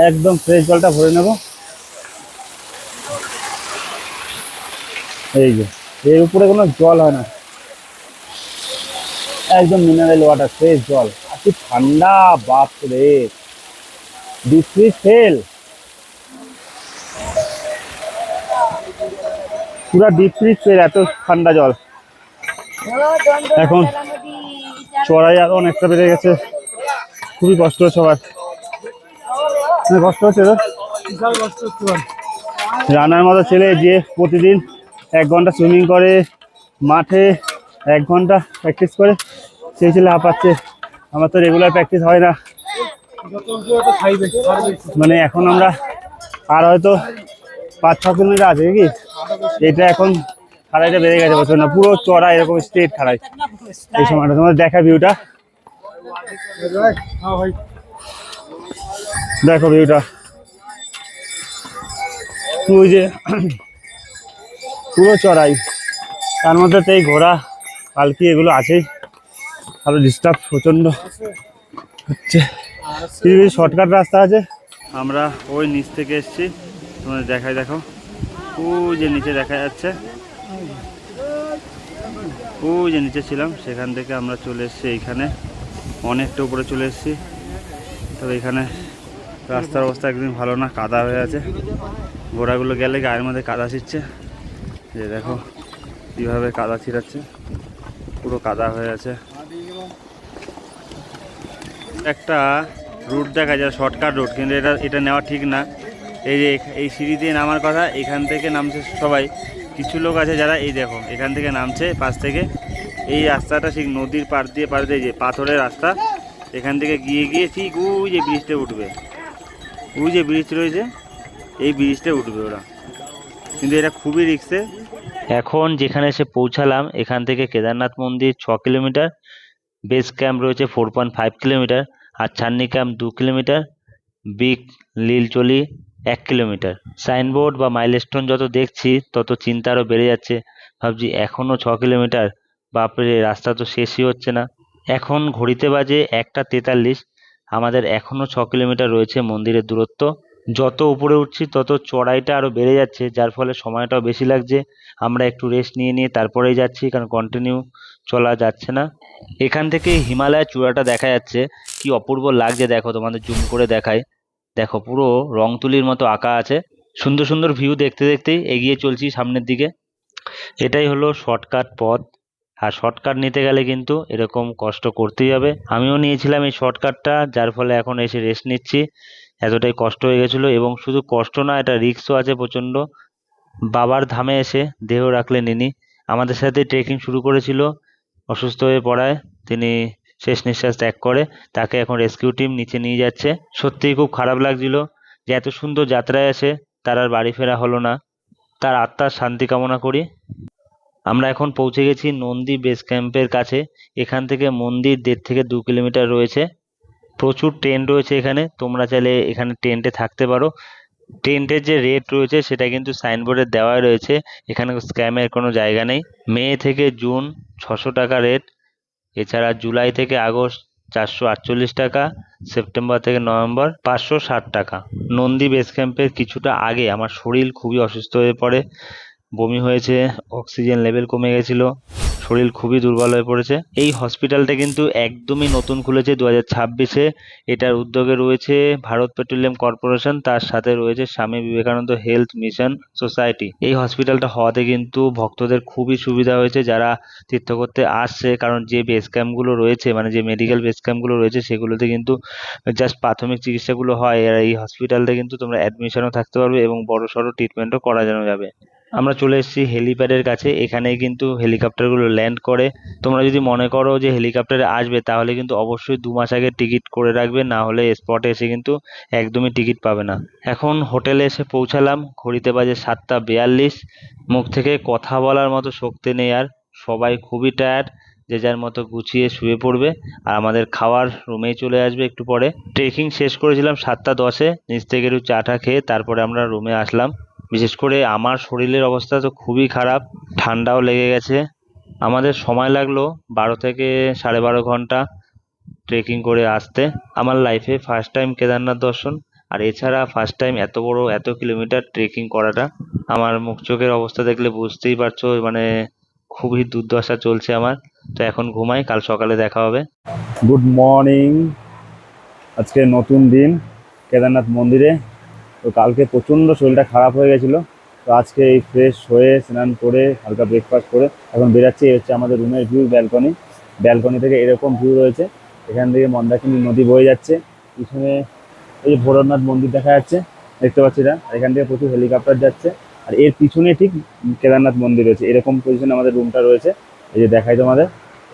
একদম ফ্রেশ জলটা ভরে নেব। এই যে এর উপরে কোনো জল হয় না, একদম মিনারেল ওয়াটার, ফ্রেশ জল। আর কি ঠান্ডা, বাপ রে, ডিপ ফ্রিজ ফেল, পুরা ডিপ ফ্রিজ ফেল, এত ঠান্ডা জল। এখন চড়াই আরো অনেকটা বেড়ে গেছে, খুবই কষ্ট হচ্ছে সবার। কষ্ট হচ্ছে তো, রানার মতো ছেলে যে প্রতিদিন 1 ঘন্টা সুইমিং করে, মাঠে 1 ঘন্টা প্র্যাকটিস করে, সেই ছেলে হাঁপাচ্ছে। আমার তো রেগুলার প্র্যাকটিস হয় না। মানে এখন আমরা আর হয়তো 5-6 কিলোমিটার আছে কি, এটা এখন খাড়াইটা বেড়ে গেছে, বলছো না, পুরো চড়া এরকম স্ট্রেট খাড়াই। এই সময়টা তোমাদের দেখা ভিউটা हाँ भाई দেখো ভিউটা, ওই যে পুরো চড়াই, তার মধ্যে তো এই ঘোড়া পালকি এগুলো আছেই, আরো ডিস্টার্ব প্রচন্ড হচ্ছে। শর্টকাট রাস্তা আছে, আমরা ওই নিচ থেকে এসেছি, তোমাদের দেখাই, দেখো ওই যে নিচে দেখা যাচ্ছে, ওই যে নিচে ছিলাম সেখান থেকে আমরা চলে এসেছি এইখানে, অনেকটা উপরে চলে এসেছি। তবে এখানে রাস্তার অবস্থা একদম ভালো না, কাদা হয়ে আছে, ঘোড়াগুলো গেলে গায়ের মধ্যে কাদা ছিটছে, যে দেখো কীভাবে কাদা ছিটাচ্ছে, পুরো কাদা হয়ে আছে। একটা রুট দেখা যায় শর্টকাট রুট, কিন্তু এটা নেওয়া ঠিক না। এই যে এই সিঁড়ি দিয়ে নামার কথা, এখান থেকে নামছে সবাই, কিছু লোক আছে যারা এই দেখো এখান থেকে নামছে পাশ থেকে, এই রাস্তাটা ঠিক নদীর পার দিয়ে যে পাথরের রাস্তা, এখান থেকে গিয়ে ঠিক ওই যে ব্রিজটা উঠবে, ওই যে ব্রিজ রয়েছে এই ব্রিজটা উঠবে ওরা, কিন্তু এটা খুবই রিস্কে। এখন যেখানে এসে পৌঁছালাম, এখান থেকে কেদারনাথ মন্দির 6 কিলোমিটার, বেস ক্যাম্প রয়েছে 4.5 কিলোমিটার, আর ছান্নি ক্যাম্প 2 কিলোমিটার, বিগ লীলচলি 1 কিলোমিটার। সাইনবোর্ড বা মাইলস্টোন যত দেখছি তত চিন্তা আরও বেড়ে যাচ্ছে, ভাবছি এখনও 6 কিলোমিটার, বাপরে রাস্তা তো শেষই হচ্ছে না। এখন ঘড়িতে বাজে 1:43, আমাদের এখনও 6 কিলোমিটার রয়েছে মন্দিরের দূরত্ব। যত উপরে উঠছি তত চড়াইটা আরও বেড়ে যাচ্ছে, যার ফলে সময়টাও বেশি লাগছে। আমরা একটু রেস্ট নিয়ে তারপরেই যাচ্ছি, কারণ কন্টিনিউ চলা যাচ্ছে না। এখান থেকে হিমালয়ের চূড়াটা দেখা যাচ্ছে, কি অপূর্ব লাগছে দেখো, তোমাদের জুম করে দেখাই, দেখো পুরো রং তুলির মতো আঁকা আছে। সুন্দর সুন্দর ভিউ দেখতে দেখতেই এগিয়ে চলছি সামনের দিকে। এটাই হলো শর্টকাট পথ, আর শর্টকাট নিতে গেলে কিন্তু এরকম কষ্ট করতেই হবে। আমিও নিয়েছিলাম এই শর্টকাটটা, যার ফলে এখন এসে রেস্ট নিচ্ছি। এতটাই কষ্ট হয়ে গেছিলো, এবং শুধু কষ্ট না, এটা রিস্কও আছে প্রচণ্ড। বাবার ধামে এসে দেহ রাখলে নিনি, আমাদের সাথে ট্রেকিং শুরু করেছিল, অসুস্থ হয়ে পড়ায় তিনি শেষ নিঃশ্বাস ত্যাগ করে, তাকে এখন রেস্কিউ টিম নিচে নিয়ে যাচ্ছে। সত্যিই খুব খারাপ লাগছিল যে এত সুন্দর যাত্রায় আসে তার আর বাড়ি ফেরা হলো না। তার আত্মার শান্তি কামনা করি। আমরা এখন পৌঁছে গেছি নন্দী বেস ক্যাম্পের কাছে। এখান থেকে মন্দির 1.5 থেকে 2 কিলোমিটার রয়েছে। প্রচুর টেন্ট রয়েছে এখানে, তোমরা চাইলে এখানে টেন্টে থাকতে পারো। টেন্টের যে রেট রয়েছে সেটা কিন্তু সাইনবোর্ডে দেওয়াই রয়েছে, এখানে স্ক্যামের কোনো জায়গা নেই। মে থেকে জুন 600 টাকা রেট, এছাড়া জুলাই থেকে আগস্ট 448 টাকা, সেপ্টেম্বর থেকে নভেম্বর 560 টাকা। নন্দী বেস ক্যাম্পের কিছুটা আগে আমার শরীর খুবই অসুস্থ হয়ে পড়ে, বমি হয়েছে, অক্সিজেন লেভেল কমে গেছিল, শরীর খুবই দুর্বল হয়ে পড়েছে। এই হসপিটালটা কিন্তু একদমই নতুন খুলেছে 2026-এ। এটার উদ্যোগে রয়েছে ভারত পেট্রোলিয়াম কর্পোরেশন, তার সাথে রয়েছে Swami Vivekananda health mission society. এই হসপিটালটা হওয়াতে কিন্তু ভক্তদের খুবই সুবিধা হয়েছে যারা তীর্থ করতে আসছে, কারণ যে বেস ক্যাম্পগুলো রয়েছে, মানে যে মেডিকেল বেস ক্যাম্পগুলো রয়েছে, সেগুলোতে কিন্তু জাস্ট প্রাথমিক চিকিৎসাগুলো হয়, আর এই হসপিটালটা কিন্তু তোমরা অ্যাডমিশনও থাকতে পারবে এবং বড়সড় ট্রিটমেন্টও করানো যাবে। আমরা চলে এসেছি হেলিপ্যাডের কাছে, এখানেই কিন্তু হেলিকপ্টারগুলো ল্যান্ড করে। তোমরা যদি মনে করো যে হেলিকপ্টারে আসবে, তাহলে কিন্তু অবশ্যই 2 মাস আগে টিকিট করে রাখবে, না হলে স্পটে এসে কিন্তু একদমই টিকিট পাবে না। এখন হোটেলে এসে পৌঁছালাম, ঘড়িতে বাজে 7:42। মুখ থেকে কথা বলার মতো শক্তি নেই আর, সবাই খুবই টায়ার্ড, যে যার মতো গুছিয়ে শুয়ে পড়বে, আর আমাদের খাওয়ার রুমেই চলে আসবে একটু পরে। ট্রেকিং শেষ করেছিলাম 7:10-এ, নিচ থেকে একটু চাটা খেয়ে তারপরে আমরা রুমে আসলাম। বিশেষ করে আমার শরীরের অবস্থা তো খুবই খারাপ, ঠান্ডাও লেগে গেছে। আমাদের সময় লাগলো 12 থেকে 12.5 ঘন্টা ট্রেকিং করে আসতে। আমার লাইফে ফার্স্ট টাইম কেদারনাথ দর্শন, আর এছাড়া ফার্স্ট টাইম এত বড় এত কিলোমিটার ট্রেকিং করাটা। আমার মুখ চোখের অবস্থা দেখলে বুঝতেই পারছো, মানে খুবই দুর্দশা চলছে আমার। তো এখন ঘুমাই, কাল সকালে দেখা হবে। গুড মর্নিং, আজকে নতুন দিন কেদারনাথ মন্দিরে। তো কালকে প্রচণ্ড শরীরটা খারাপ হয়ে গেছিলো, তো আজকে এই ফ্রেশ হয়ে স্নান করে হালকা ব্রেকফাস্ট করে এখন বেরাচ্ছি। এই হচ্ছে আমাদের রুমের ভিউ, ব্যালকনি থেকে এরকম ভিউ রয়েছে। এখান থেকে মন্দাকিনী নদী বয়ে যাচ্ছে, পিছনে এই যে ভোলানাথ মন্দির দেখা যাচ্ছে, দেখতে পাচ্ছি না। এখান থেকে প্রচুর হেলিকপ্টার যাচ্ছে, আর এর পিছনে ঠিক কেদারনাথ মন্দির রয়েছে। এরকম পজিশনে আমাদের রুমটা রয়েছে। এই যে দেখাই তোমাদের,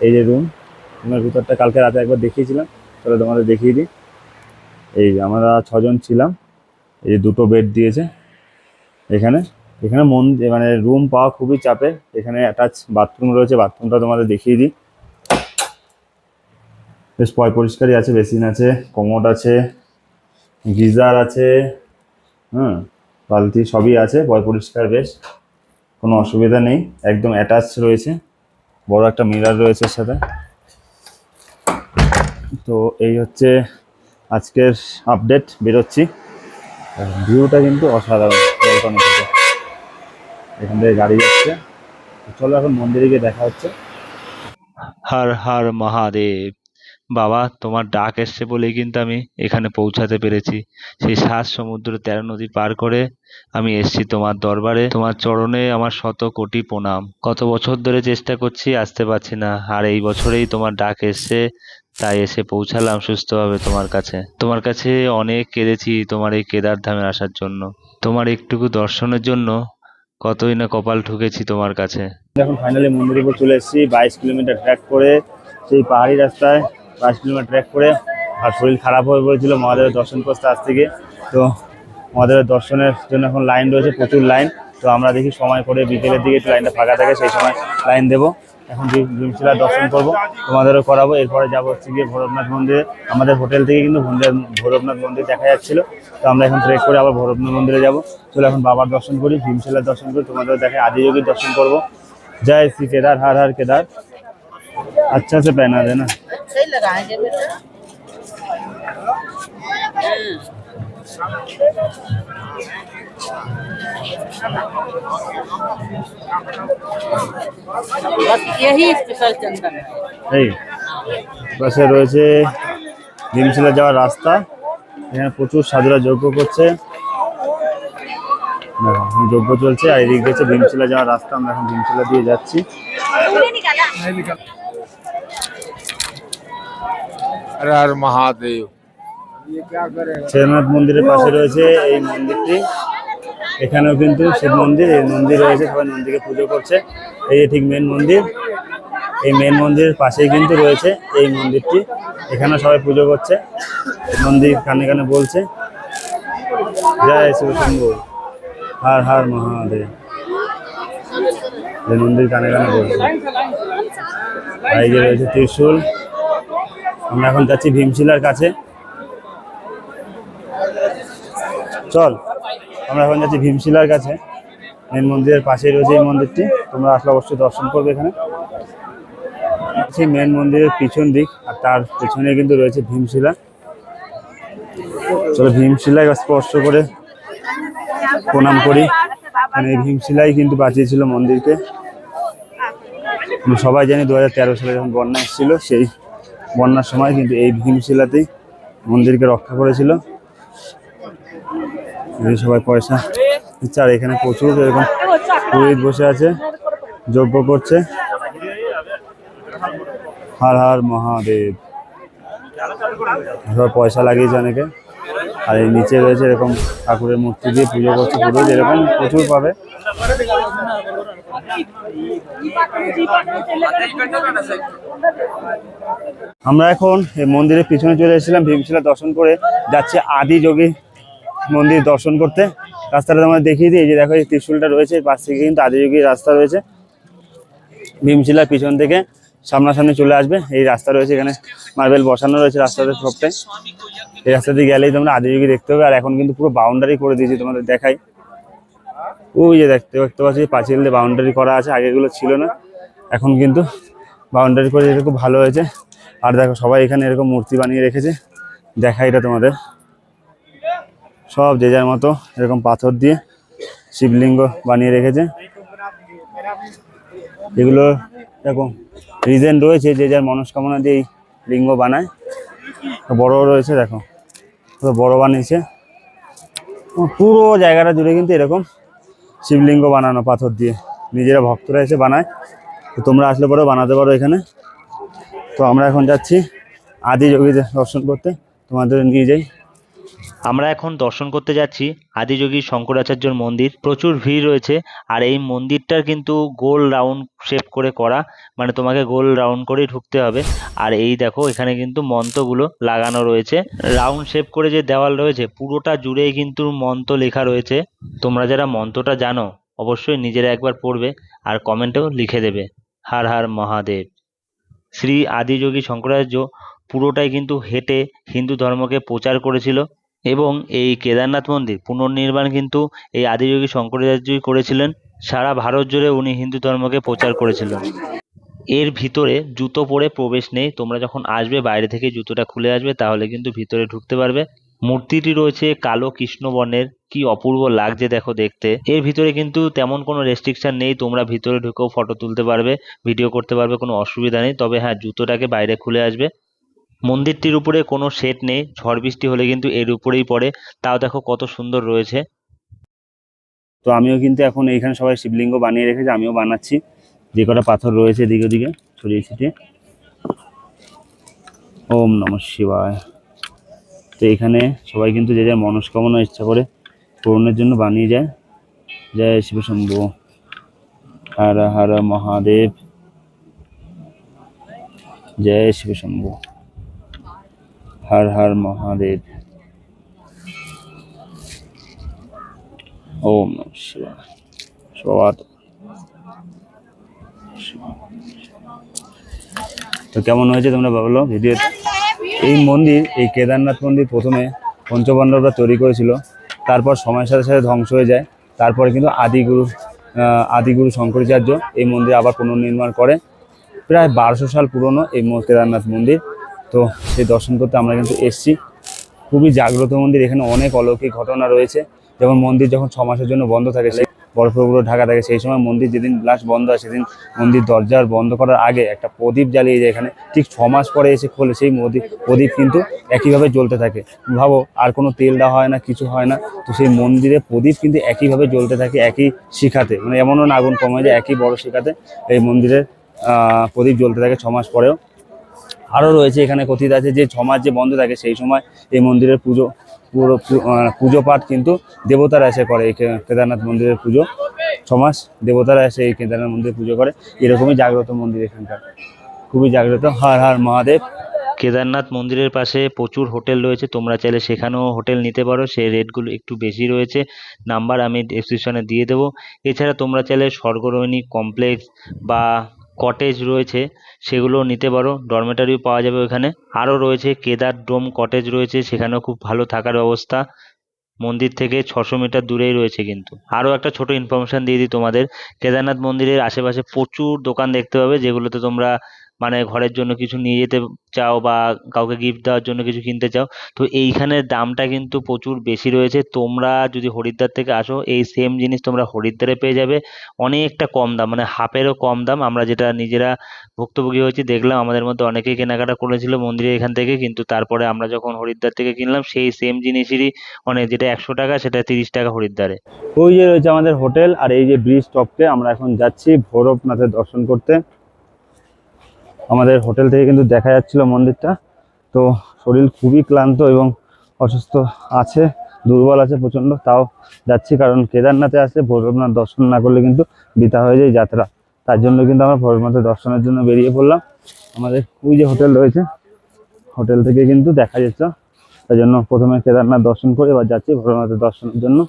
এই যে রুমের ভিতরটা কালকে রাতে একবার দেখিয়েছিলাম, তাহলে তোমাদের দেখিয়ে দিই। এই আমরা 6 জন ছিলাম, এই যে 2টো বেড দিয়েছে এখানে। এখানে মানে রুম পাওয়া খুবই চাপে। এখানে অ্যাটাচ বাথরুম রয়েছে, বাথরুমটা তোমাদের দেখিয়ে দিই। বেশ পরিষ্কারই আছে, বেসিন আছে, কমোড আছে, গিজার আছে, বালতি সবই আছে, পরিষ্কার বেশ, কোনো অসুবিধা নেই, একদম অ্যাটাচ রয়েছে, বড় একটা মিরর রয়েছে এর সাথে। তো এই হচ্ছে আজকের আপডেট, বেরোচ্ছি। ভিউটা কিন্তু অসাধারণ ব্যালকনি থেকে, এখান থেকে গাড়ি যাচ্ছে। চলো এখন মন্দিরে গিয়ে দেখা হচ্ছে। হর হর মহাদেব। বাবা, তোমার ডাক এসছে বলেই কিন্তু আমি এখানে পৌঁছাতে পেরেছি। সেই 7 সমুদ্র 13 নদী পার করে আমি এসেছি তোমার দরবারে। তোমার চরণে আমার শত কোটি প্রণাম। কত বছর ধরে চেষ্টা করছি, আসতে পারছি না, আর এই বছরেই তোমার ডাক এসছে, তাই এসে পৌঁছালাম সুস্থভাবে তোমার কাছে। তোমার কাছে অনেক কেঁদেছি তোমার এই কেদার ধামে আসার জন্য। তোমার একটুকু দর্শনের জন্য কতই না কপাল ঠুকেছি তোমার কাছে। এখন ফাইনালি মন্দিরের উপর চলে এসেছি, 22 কিলোমিটার ট্র্যাক করে, সেই পাহাড়ি রাস্তায় 22 কিলোমিটার ট্র্যাক করে। আর শরীর খারাপ হয়ে পড়েছিল মহাদেবের দর্শন করতে আজ থেকে। তো মহাদেবের দর্শনের জন্য এখন লাইন রয়েছে, প্রচুর লাইন। তো আমরা দেখি সময় করে বিকেলের দিকে একটু লাইনটা ফাঁকা থাকে, সেই সময় লাইন দেবো। এখন ভীমশিলার দর্শন করবো, তোমাদেরও করাবো। এরপরে যাবো হচ্ছে গিয়ে ভৈরবনাথ মন্দিরে। আমাদের হোটেল থেকে কিন্তু ভৈরবনাথ মন্দির দেখা যাচ্ছিল। তো আমরা এখন ট্রেক করে আবার ভৈরবনাথ মন্দিরে যাবো। চলো এখন বাবার দর্শন করি, ভীমশিলার দর্শন করি, তোমাদের দেখে আদিযোগীর দর্শন করবো। जय श्री केदार, हर हर केदार। अच्छा से पहना देना। अच्छा ही लगाएंगे बेटा। बस यही स्पेशल चंदन है। এই পাশে রয়েছে ভীমশিলা যাওয়ার রাস্তা। এখানে প্রচুর সাধুরা যজ্ঞ করছে, যজ্ঞ চলছে। আর এদিক দিয়েছে ভীমশিলা যাওয়ার রাস্তা, আমরা এখন ভীমশিলা দিয়ে যাচ্ছি। हर हर महादेव। শ্রীনাথ মন্দিরের পাশে রয়েছে এই মন্দিরটি। এখানেও কিন্তু শিব মন্দির, এই মন্দির রয়েছে, সবাই নন্দীকে পুজো করছে। এই যে ঠিক মেন মন্দির, এই মেন মন্দিরের পাশেই কিন্তু রয়েছে এই মন্দিরটি। এখানে সবাই পুজো করছে, মন্দির কানে কানে বলছে জয় শিব শম্ভু, হর হর মহাদেব। এই মন্দির কানে কানে বলছে। এই যে রয়েছে ত্রিশূল। আমরা এখন যাচ্ছি ভীমশিলার কাছে। চল, আমরা এখন যাচ্ছি ভীমশিলার কাছে। মেন মন্দিরের পাশেই রয়েছে এই মন্দিরটি, তোমরা আসলে অবশ্যই দর্শন করবে। এখানে সেই মেন মন্দিরের পিছন দিক, আর তার পেছনে কিন্তু রয়েছে ভীমশিলা। চলো ভীমশিলায় স্পর্শ করে প্রণাম করি। মানে এই ভীমশিলাই কিন্তু বাঁচিয়েছিল মন্দিরকে। আমরা সবাই জানি 2013 সালে যখন বন্যা এসেছিল, সেই বন্যার সময় কিন্তু এই ভীমশিলাতেই মন্দিরকে রক্ষা করেছিল। সবাই পয়সা দিচ্ছে, আর এখানে প্রচুর এরকম পুরোহিত বসে আছে, যজ্ঞ করছে। হর হর মহাদেব। সবাই পয়সা লাগিয়েছে অনেকে। আর এই নিচে রয়েছে এরকম ঠাকুরের মূর্তি দিয়ে পুজো করছে পুরোহিত, এরকম প্রচুর পাবে। আমরা এখন এই মন্দিরের পিছনে চলে এসেছিলাম, ভীমশিলা দর্শন করে যাচ্ছে আদিযোগী মন্দির দর্শন করতে। রাস্তাটা তোমাদের দেখিয়ে দিই। এই যে দেখো, এই ত্রিশূলটা রয়েছে, পাশ থেকে কিন্তু আদিযোগীর রাস্তা রয়েছে। ভীমশিলার পিছন থেকে সামনাসামনি চলে আসবে, এই রাস্তা রয়েছে। এখানে মার্বেল বসানো রয়েছে রাস্তাতে সবটাই। এই রাস্তা দিয়ে গেলেই তোমরা আদিযোগী দেখতে হবে। আর এখন কিন্তু পুরো বাউন্ডারি করে দিয়েছি, তোমাদের দেখাই। ওই যে দেখতে পাচ্ছি পাঁচিল দিয়ে বাউন্ডারি করা আছে, আগেগুলো ছিল না, এখন কিন্তু বাউন্ডারি করে এটা খুব ভালো হয়েছে। আর দেখো সবাই এখানে এরকম মূর্তি বানিয়ে রেখেছে, দেখা এটা তোমাদের। সব যে যার মতো এরকম পাথর দিয়ে শিবলিঙ্গ বানিয়ে রেখেছে। এগুলো দেখো রিজন রয়েছে, যে যার মনস্কামনা দিয়ে এই লিঙ্গ বানায়। বড় রয়েছে, দেখো বড় বানিয়েছে। পুরো জায়গাটা জুড়ে কিন্তু এরকম শিবলিঙ্গ বানানো পাথর দিয়ে, নিজেরা ভক্তরা এসে বানায়। তো তোমরা আসলে পরেও বানাতে পারো এখানে। তো আমরা এখন যাচ্ছি আদিযোগীদের দর্শন করতে, তোমাদের নিয়ে যাই। আমরা এখন দর্শন করতে যাচ্ছি আদিযোগী শঙ্করাচার্যর মন্দির। প্রচুর ভিড় রয়েছে, আর এই মন্দিরটার কিন্তু গোল রাউন্ড শেপ করে করা, মানে তোমাকে গোল রাউন্ড করেই ঢুকতে হবে। আর এই দেখো এখানে কিন্তু মন্ত্রগুলো লাগানো রয়েছে, রাউন্ড শেপ করে যে দেওয়াল রয়েছে পুরোটা জুড়েই কিন্তু মন্ত্র লেখা রয়েছে। তোমরা যারা মন্ত্রটা জানো অবশ্যই নিজেরা একবার পড়বে আর কমেন্টেও লিখে দেবে হর হর মহাদেব। শ্রী আদিযোগী শঙ্করাচার্য পুরোটাই কিন্তু হেঁটে হিন্দু ধর্মকে প্রচার করেছিল। এবং এই কেদারনাথ মন্দির পুনর্নির্মাণ কিন্তু এই আদিযোগী শঙ্করাচার্যই করেছিলেন। সারা ভারত জুড়ে উনি হিন্দু ধর্মকে প্রচার করেছিলেন। এর ভিতরে জুতো পরে প্রবেশ নেই, তোমরা যখন আসবে বাইরে থেকে জুতোটা খুলে আসবে, তাহলে কিন্তু ভিতরে ঢুকতে পারবে। মূর্তিটি রয়েছে কালো কৃষ্ণ বর্ণের, কি অপূর্ব লাগছে দেখো দেখতে। এর ভিতরে কিন্তু তেমন কোনো রেস্ট্রিকশন নেই, তোমরা ভিতরে ঢুকেও ফটো তুলতে পারবে, ভিডিও করতে পারবে, কোনো অসুবিধা নেই। তবে হ্যাঁ, জুতোটাকে বাইরে খুলে আসবে। মন্দিরটির উপরে কোনো শেড নেই, ঝড় বৃষ্টি হলে কিন্তু এর উপরেই পড়ে। তাও দেখো কত সুন্দর রয়েছে। তো আমিও কিন্তু এখন এইখানে সবাই শিবলিঙ্গ বানিয়ে রেখেছে, আমিও বানাচ্ছি। যে কটা পাথর রয়েছে এদিকে ওদিকে ছড়িয়ে ছিটিয়ে। ওম নমঃ শিবায়। তো এখানে সবাই কিন্তু যে যার মনস্কামনা ইচ্ছা করে পূরণের জন্য বানিয়ে যায়। জয় শিব শম্ভু, হর হর মহাদেব, জয় শিব শম্ভু, হর হর মহাদেব, ওম নমঃ শিবায়। সবাত তো কেমন হয়েছে তোমরা বলো ভিডিও। এই মন্দির, এই কেদারনাথ মন্দির প্রথমে পঞ্চপাণ্ডবরা তৈরি করেছিল, তারপর সময়ের সাথে সাথে ধ্বংস হয়ে যায়। তারপরে কিন্তু আদিগুরু শঙ্করাচার্য এই মন্দির আবার পুনর্নির্মাণ করে। প্রায় 1200 সাল পুরনো এই কেদারনাথ মন্দির। তো সেই দর্শন করতে আমরা কিন্তু এসছি। খুবই জাগ্রত মন্দির, এখানে অনেক অলৌকিক ঘটনা রয়েছে। যেমন মন্দির যখন 6 মাসের জন্য বন্ধ থাকে, বরফগুলো ঢাকা থাকে, সেই সময় মন্দির যেদিন লাস্ট বন্ধ হয় সেদিন মন্দির দরজার বন্ধ করার আগে একটা প্রদীপ জ্বালিয়ে যায় এখানে। ঠিক 6 মাস পরে এসে খোলে, সেই প্রদীপ কিন্তু একইভাবে জ্বলতে থাকে। ভাবো, আর কোনো তেল দেওয়া হয় না, কিছু হয় না। তো সেই মন্দিরে প্রদীপ কিন্তু একইভাবে জ্বলতে থাকে, একই শিখাতে, মানে এমনও না আগুন কমে যায়, একই বড় শিখাতে এই মন্দিরের প্রদীপ জ্বলতে থাকে 6 মাস পরেও। আরও রয়েছে এখানে কথিত আছে যে 6 মাস যে বন্ধ থাকে সেই সময় এই মন্দিরের পুজো পাঠ কিন্তু দেবতারা এসে করে। এই কেদারনাথ মন্দিরের পুজো 6 মাস দেবতারা এসে এই কেদারনাথ মন্দিরে পুজো করে। এরকমই জাগ্রত মন্দির এখানকার, খুবই জাগ্রত। হর হর মহাদেব। কেদারনাথ মন্দিরের পাশে প্রচুর হোটেল রয়েছে, তোমরা চাইলে সেখানেও হোটেল নিতে পারো। সেই রেটগুলো একটু বেশি রয়েছে, নাম্বার আমি ডেসক্রিপশনে দিয়ে দেবো। এছাড়া তোমরা চাইলে স্বর্গরোহিণী কমপ্লেক্স বা কটেজ রয়েছে, সেগুলো নিতে পারো। ডরমেটারিও পাওয়া যাবে ওখানে। আরও রয়েছে কেদার ডোম কটেজ রয়েছে, সেখানেও খুব ভালো থাকার ব্যবস্থা। মন্দির থেকে 600 মিটার দূরেই রয়েছে। কিন্তু আরও একটা ছোট ইনফরমেশন দিয়ে দিই তোমাদের, কেদারনাথ মন্দিরের আশেপাশে প্রচুর দোকান দেখতে পাবে, যেগুলোতে তোমরা মানে ঘরের জন্য কিছু নিয়ে যেতে চাও বা কাউকে গিফট দেওয়ার জন্য কিছু কিনতে চাও। তো এইখানের দামটা কিন্তু প্রচুর বেশি রয়েছে। তোমরা যদি হরিদ্বার থেকে আসো, এই সেম জিনিস তোমরা হরিদ্বারে পেয়ে যাবে অনেকটা কম দাম, মানে হাফেরও কম দাম। আমরা যেটা নিজেরা ভুক্তভোগী হয়েছি, দেখলাম আমাদের মধ্যে অনেকেই কেনাকাটা করেছিল মন্দিরের এখান থেকে, কিন্তু তারপরে আমরা যখন হরিদ্বার থেকে কিনলাম সেই সেম জিনিসেরই যেটা 100 টাকা সেটা 30 টাকা হরিদ্বারে। ওই যে রয়েছে আমাদের হোটেল, আর এই যে ব্রিজ টপকে আমরা এখন যাচ্ছি ভৈরবনাথের দর্শন করতে। আমাদের হোটেল থেকে কিন্তু দেখা যাচ্ছিল মন্দিরটা। তো শরীর খুবই ক্লান্ত এবং অসুস্থ আছে, দুর্বল আছে প্রচণ্ড, তাও যাচ্ছি। কারণ কেদারনাথে আসলে ভৈরবনাথ দর্শন না করলে কিন্তু বৃথা হয়ে যায় যাত্রা। তার জন্য কিন্তু আমরা ভৈরবনাথের দর্শনের জন্য বেরিয়ে পড়লাম। আমাদের ওই যে হোটেল রয়েছে, হোটেল থেকে কিন্তু দেখা যাচ্ছে। তাই জন্য প্রথমে কেদারনাথ দর্শন করে এবার যাচ্ছি ভৈরবনাথের দর্শনের জন্য।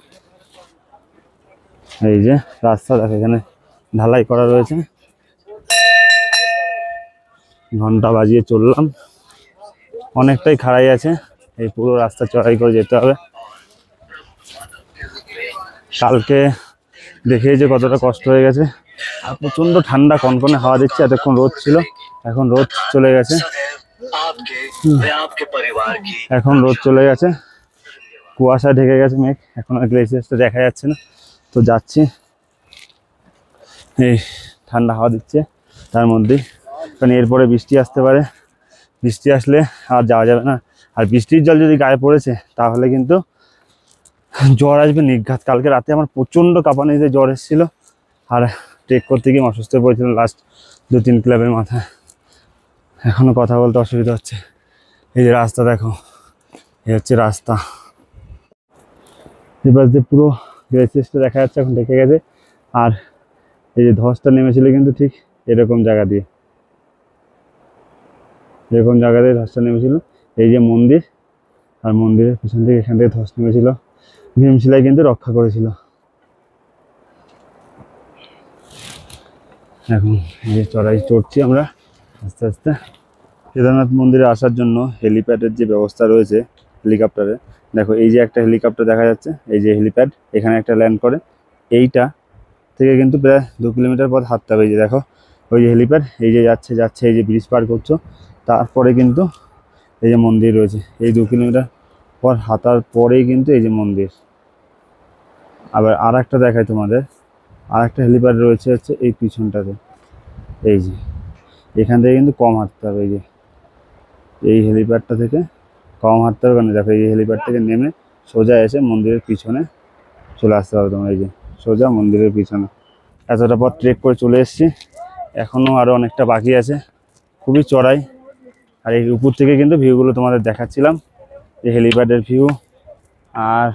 এই যে রাস্তা দেখো, এখানে ঢালাই করা রয়েছে, ঘন্টা বাজিয়ে চললাম। অনেকটাই খাড়াই আছে, এই পুরো রাস্তা চড়াই করে যেতে হবে। কালকে দেখে যে কতটা কষ্ট হয়ে গেছে। আর প্রচণ্ড ঠান্ডা, কনকনে হাওয়া দিচ্ছে। এতক্ষণ রোদ ছিল, এখন রোদ চলে গেছে। এখন রোদ চলে গেছে, কুয়াশা ঢেকে গেছে, মেঘ। এখন আর গ্লেসিয়াসটা দেখা যাচ্ছে না। তো যাচ্ছি, এই ঠান্ডা হাওয়া দিচ্ছে তার মধ্যেই, কারণ এরপরে বৃষ্টি আসতে পারে। বৃষ্টি আসলে আর যাওয়া যাবে না। আর বৃষ্টির জল যদি গায়ে পড়েছে তাহলে কিন্তু জ্বর আসবে নির্ঘাত। কালকে রাতে আমার প্রচণ্ড কাঁপানিতে জ্বর এসেছিল, আর ট্রেক করতে গিয়ে অসুস্থ হয়ে পড়েছিল লাস্ট 2-3 কিলোমিটার মাথায়। এখনও কথা বলতে অসুবিধা হচ্ছে। এই যে রাস্তা দেখো, এই হচ্ছে রাস্তা। এবার যে পুরো গ্লেসিয়াসটা দেখা যাচ্ছে, এখন ঢেকে গেছে। আর এই যে ধসটা নেমেছিল কিন্তু ঠিক এরকম জায়গা দিয়ে, এরকম জায়গাতে ধসটা নেমেছিল। এই যে মন্দির, আর মন্দিরের পিছন থেকে এখান থেকে ধস নেমেছিল। ভীমশিলাই কিন্তু রক্ষা করেছিল। এখন এই যে চড়াই চড়ছি আমরা আস্তে আস্তে। কেদারনাথ মন্দিরে আসার জন্য হেলিপ্যাডের যে ব্যবস্থা রয়েছে হেলিকপ্টারে, দেখো এই যে একটা হেলিকপ্টার দেখা যাচ্ছে, এই যে হেলিপ্যাড এখানে একটা ল্যান্ড করে, এইটা থেকে কিন্তু প্রায় 2 কিলোমিটার পথ হাঁটতে হবে। এই যে দেখো ওই যে হেলিপ্যাড, এই যে যাচ্ছে যাচ্ছে, এই যে ব্রিজ পার করছো, তারপরে কিন্তু এই যে মন্দির রয়েছে। এই 2 কিলোমিটার পর হাঁটার পরেই কিন্তু এই যে মন্দির। আবার আর একটা দেখায় তোমাদের, আর একটা হেলিপ্যাড রয়েছে হচ্ছে এই পিছনটাতে। এই যে এখান থেকে কিন্তু কম হাঁটতে হবে, এই যে এই হেলিপ্যাডটা থেকে কম হাঁটতে হবে। কারণ দেখো এই হেলিপ্যাড থেকে নেমে সোজা এসে মন্দিরের পিছনে চলে আসতে হবে তোমার, এই যে সোজা মন্দিরের পিছনে। এতটা পথ ট্রেক করে চলে এসেছি, এখনও আরও অনেকটা বাকি আছে, খুবই চড়াই। আর এই উপর থেকে কিন্তু ভিউগুলো তোমাদের দেখাচ্ছিলাম, যে হেলিপ্যাডের ভিউ। আর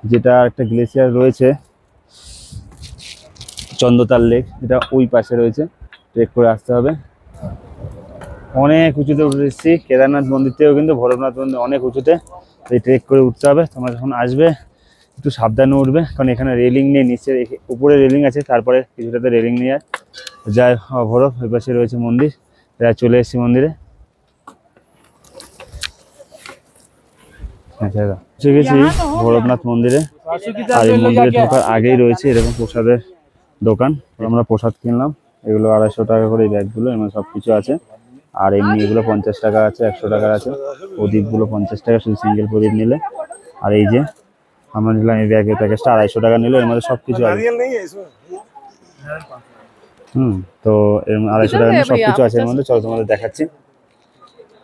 যেটা একটা গ্লেসিয়ার রয়েছে চন্দ্রতাল লেক, এটা ওই পাশে রয়েছে, ট্রেক করে আসতে হবে। অনেক উঁচুতে উঠে এসেছি, কেদারনাথ মন্দির থেকেও কিন্তু ভৈরবনাথ মন্দির অনেক উঁচুতে, এই ট্রেক করে উঠতে হবে। তোমরা যখন আসবে একটু সাবধানে উঠবে, কারণ এখানে রেলিং নেই, নিচে উপরে রেলিং আছে, তারপরে কিছুটাতে রেলিং নিয়ে যায় ভৈরব। ওই পাশে রয়েছে মন্দির, তাই চলে এসেছি মন্দিরে। আচ্ছা পৌঁছে গেছি ভৈরবনাথ মন্দিরে। আর এই মন্দিরে ঢোকার আগেই রয়েছে এরকম প্রসাদের দোকান, আমরা প্রসাদ কিনলাম। এগুলো 250 টাকা করে এই ব্যাগগুলো, এমন সব কিছু আছে। আর এমনি এগুলো 50 টাকা আছে, 100 টাকার আছে। প্রদীপগুলো 50 টাকা শুধু সিঙ্গেল প্রদীপ নিলে। আর এই যে আমরা নিলাম এই ব্যাগের প্যাকেজটা 250 টাকা নিল, এর মধ্যে সব কিছু আছে। তো এর 250 টাকার মধ্যে সব কিছু আছে এর মধ্যে। চলো তোমাদের দেখাচ্ছি,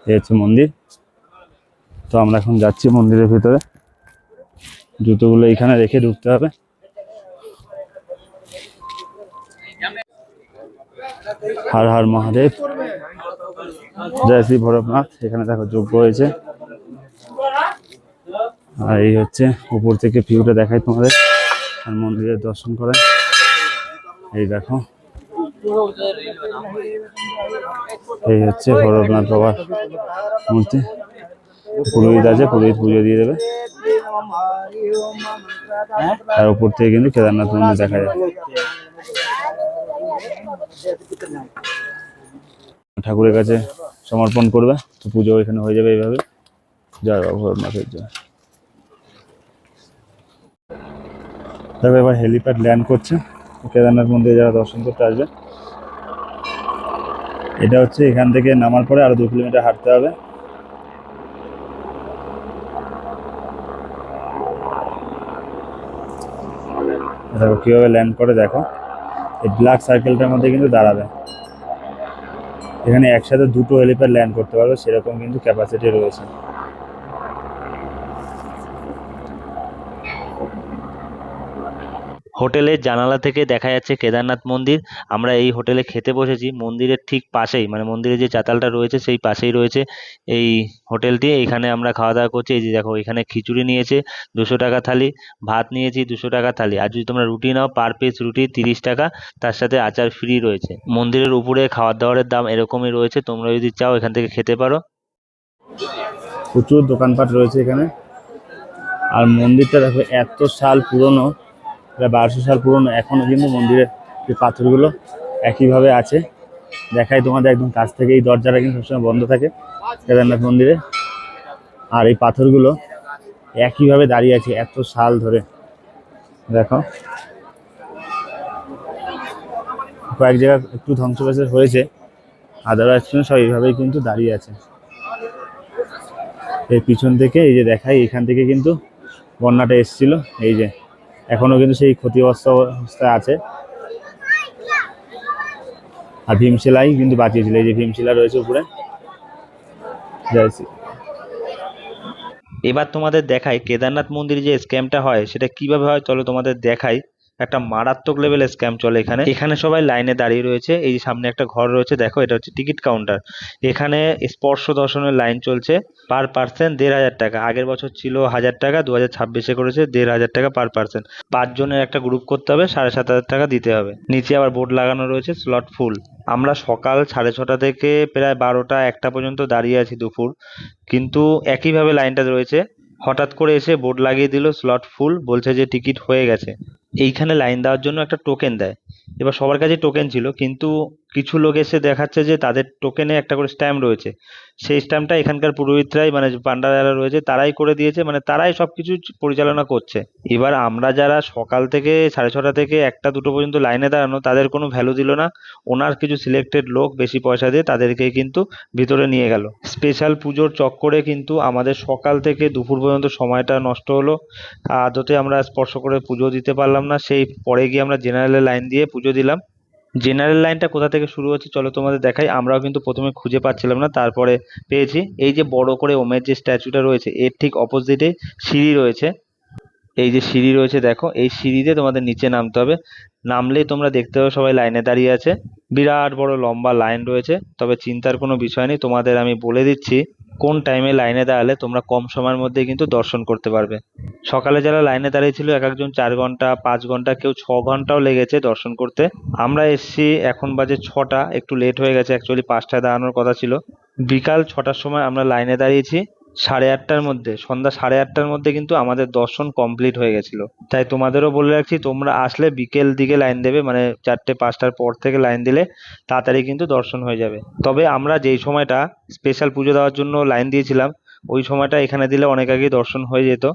এই হচ্ছে মন্দির। তো আমরা এখন যাচ্ছি মন্দিরের ভিতরে, জুতোগুলো এখানে রেখে ঢুকতে হবে। হর হর মহাদেব, জয় শ্রী ভৈরবনাথ। এখানে দেখো যজ্ঞ হয়েছে। আর এই হচ্ছে উপর থেকে ভিউটা দেখাই তোমাদের, আর মন্দিরের দর্শন করায়। এই দেখো এই হচ্ছে ভৈরবনাথ বাবার মূর্তি। পুরোহিত আছে, পুরোহিত পুজো দিয়ে দেবে। আর উপর থেকে কিন্তু কেদারনাথ মন্দির দেখা যায়। ঠাকুরের কাছে সমর্পণ করবে, তো পুজো এখানে হয়ে যাবে এইভাবে। জয় বাবা ভৈরবনাথের জয়। তবে এবার হেলিপ্যাড ল্যান্ড করছে কেদারনাথ মন্দিরে যারা দর্শন করতে আসবে। এটা হচ্ছে এখান থেকে নামার পরে আরো 2 কিলোমিটার হাঁটতে হবে। দেখো কিভাবে ল্যান্ড করে, দেখো এই ব্ল্যাক সার্কেলটার মধ্যে কিন্তু দাঁড়াবে। এখানে একসাথে 2টো হেলিপ্যাড ল্যান্ড করতে পারবে, সেরকম কিন্তু ক্যাপাসিটি রয়েছে। হোটেলের জানালা থেকে দেখা যাচ্ছে কেদারনাথ মন্দির। আমরা এই হোটেলে খেতে বসেছি, মন্দিরের ঠিক পাশেই, মানে মন্দিরের যে চাতালটা রয়েছে সেই পাশেই রয়েছে এই হোটেলটি। এখানে আমরা খাওয়া দাওয়া করছি। এই যে দেখো এখানে খিচুড়ি নিয়েছে 200 টাকা থালি, ভাত নিয়েছি 200 টাকা থালি। আর যদি তোমরা রুটি নাও, পার পিস রুটি 30 টাকা, তার সাথে আচার ফ্রি রয়েছে। মন্দিরের উপরে খাওয়ার দাওয়ারের দাম এরকমই রয়েছে, তোমরা যদি চাও এখান থেকে খেতে পারো। প্রচুর দোকানপাট রয়েছে এখানে। আর মন্দিরটা দেখো এত সাল পুরনো, প্রায় 1200 সাল পুরনো, এখনো কিন্তু মন্দিরের যে পাথরগুলো একইভাবে আছে। দেখাই তোমাদের একদম কাছ থেকে, এই দরজাটা কিন্তু সবসময় বন্ধ থাকে কেদারনাথ মন্দিরে। আর এই পাথরগুলো একইভাবে দাঁড়িয়ে আছে এত সাল ধরে। দেখো কয়েক জায়গা একটু ধ্বংসবিশেষ হয়েছে, আদারওয়াইজ সব এইভাবেই কিন্তু দাঁড়িয়ে আছে। এর পিছন থেকে এই যে দেখাই, এখান থেকে কিন্তু বন্যাটা এসেছিল। এই যে এখনো কিন্তু সেই ক্ষতিগ্রস্ত অবস্থায় আছে। আর ভীমশিলাই কিন্তু বাঁচিয়েছিল, এই যে ভীমশিলা রয়েছে উপরে। এবার তোমাদের দেখাই কেদারনাথ মন্দিরে যে স্ক্যামটা হয় সেটা কিভাবে হয়। চলো তোমাদের দেখাই। একটা মারাত্মক লেভেলের স্ক্যাম চলে এখানে। এখানে সবাই লাইনে দাঁড়িয়ে রয়েছে, এই যে সামনে একটা ঘর রয়েছে, দেখো এটা হচ্ছে টিকিট কাউন্টার। এখানে স্পর্শ দর্শনের লাইন চলছে, পার পার্সন 1500 টাকা। আগের বছর ছিল 1000 টাকা, 2026-এ করেছে 1500 টাকা পার পার্সন। 5 জনের একটা গ্রুপ করতে হবে, 7500 টাকা দিতে হবে। নিচে আবার বোর্ড লাগানো রয়েছে স্লট ফুল। আমরা সকাল 6:30 থেকে প্রায় 12টা-1টা পর্যন্ত দাঁড়িয়ে আছি দুপুর, কিন্তু একইভাবে লাইনটা রয়েছে। হঠাৎ করে এসে বোর্ড লাগিয়ে দিল স্লট ফুল, বলছে যে টিকিট হয়ে গেছে। এইখানে লাইন দেওয়ার জন্য একটা টোকেন দেয়। এবার সবার কাছে টোকেন ছিল, কিন্তু কিছু লোক এসে দেখাচ্ছে যে তাদের টোকেনে একটা করে স্ট্যাম্প রয়েছে। সেই স্ট্যাম্পটা এখানকার পুরোহিতরাই, মানে যে পান্ডা যারা রয়েছে তারাই করে দিয়েছে, মানে তারাই সবকিছু পরিচালনা করছে। এবার আমরা যারা সকাল থেকে 6:30 থেকে 1টা 2টো পর্যন্ত লাইনে দাঁড়ানো, তাদের কোনো ভ্যালু দিল না। ওনার কিছু সিলেক্টেড লোক বেশি পয়সা দিয়ে তাদেরকে কিন্তু ভিতরে নিয়ে গেল। স্পেশাল পুজোর চক্করে কিন্তু আমাদের সকাল থেকে দুপুর পর্যন্ত সময়টা নষ্ট হলো। আদতে আমরা স্পর্শ করে পুজো দিতে পারলাম না। সেই পরে গিয়ে আমরা জেনারেলের লাইন দিয়ে পুজো দিলাম। জেনারেল লাইনটা কোথা থেকে শুরু হচ্ছে চলো তোমাদের দেখাই। আমরাও কিন্তু প্রথমে খুঁজে পাচ্ছিলাম না, তারপরে পেয়েছি। এই যে বড় করে ওমের যে স্ট্যাচুটা রয়েছে, এর ঠিক অপোজিটে সিঁড়ি রয়েছে। এই যে সিঁড়ি রয়েছে দেখো, এই সিঁড়িতে তোমাদের নিচে নামতে হবে। নামলেই তোমরা দেখতে পাবে সবাই লাইনে দাঁড়িয়ে আছে। বিরাট বড় লম্বা লাইন রয়েছে। তবে চিন্তার কোনো বিষয় নেই, তোমাদের আমি বলে দিচ্ছি কোন টাইমে লাইনে দাঁড়ালে তোমরা কম সময়ের মধ্যে কিন্তু দর্শন করতে পারবে। সকালে যারা লাইনে দাঁড়িয়েছিল এক একজন 4 ঘন্টা 5 ঘন্টা, কেউ 6 ঘন্টাও লেগেছে দর্শন করতে। আমরা এসছি এখন বাজে 6টা, একটু লেট হয়ে গেছে, অ্যাকচুয়ালি 5টায় দাঁড়ানোর কথা ছিল। বিকাল 6টার সময় আমরা লাইনে দাঁড়িয়েছি। 8:30টার মধ্যে, সন্ধ্যা 8:30টার মধ্যে কিন্তু আমাদের দর্শন কমপ্লিট হয়ে গেছিল। তাই তোমাদেরও বলে রাখছি, তোমরা আসলে বিকেল দিকে লাইন দেবে, মানে 4টে 5টার পর থেকে লাইন দিলে তাড়াতাড়ি কিন্তু দর্শন হয়ে যাবে। তবে আমরা যেই সময়টা স্পেশাল পুজো দেওয়ার জন্য লাইন দিয়েছিলাম, ওই সময়টা এখানে দিলে অনেক আগেই দর্শন হয়ে যেত।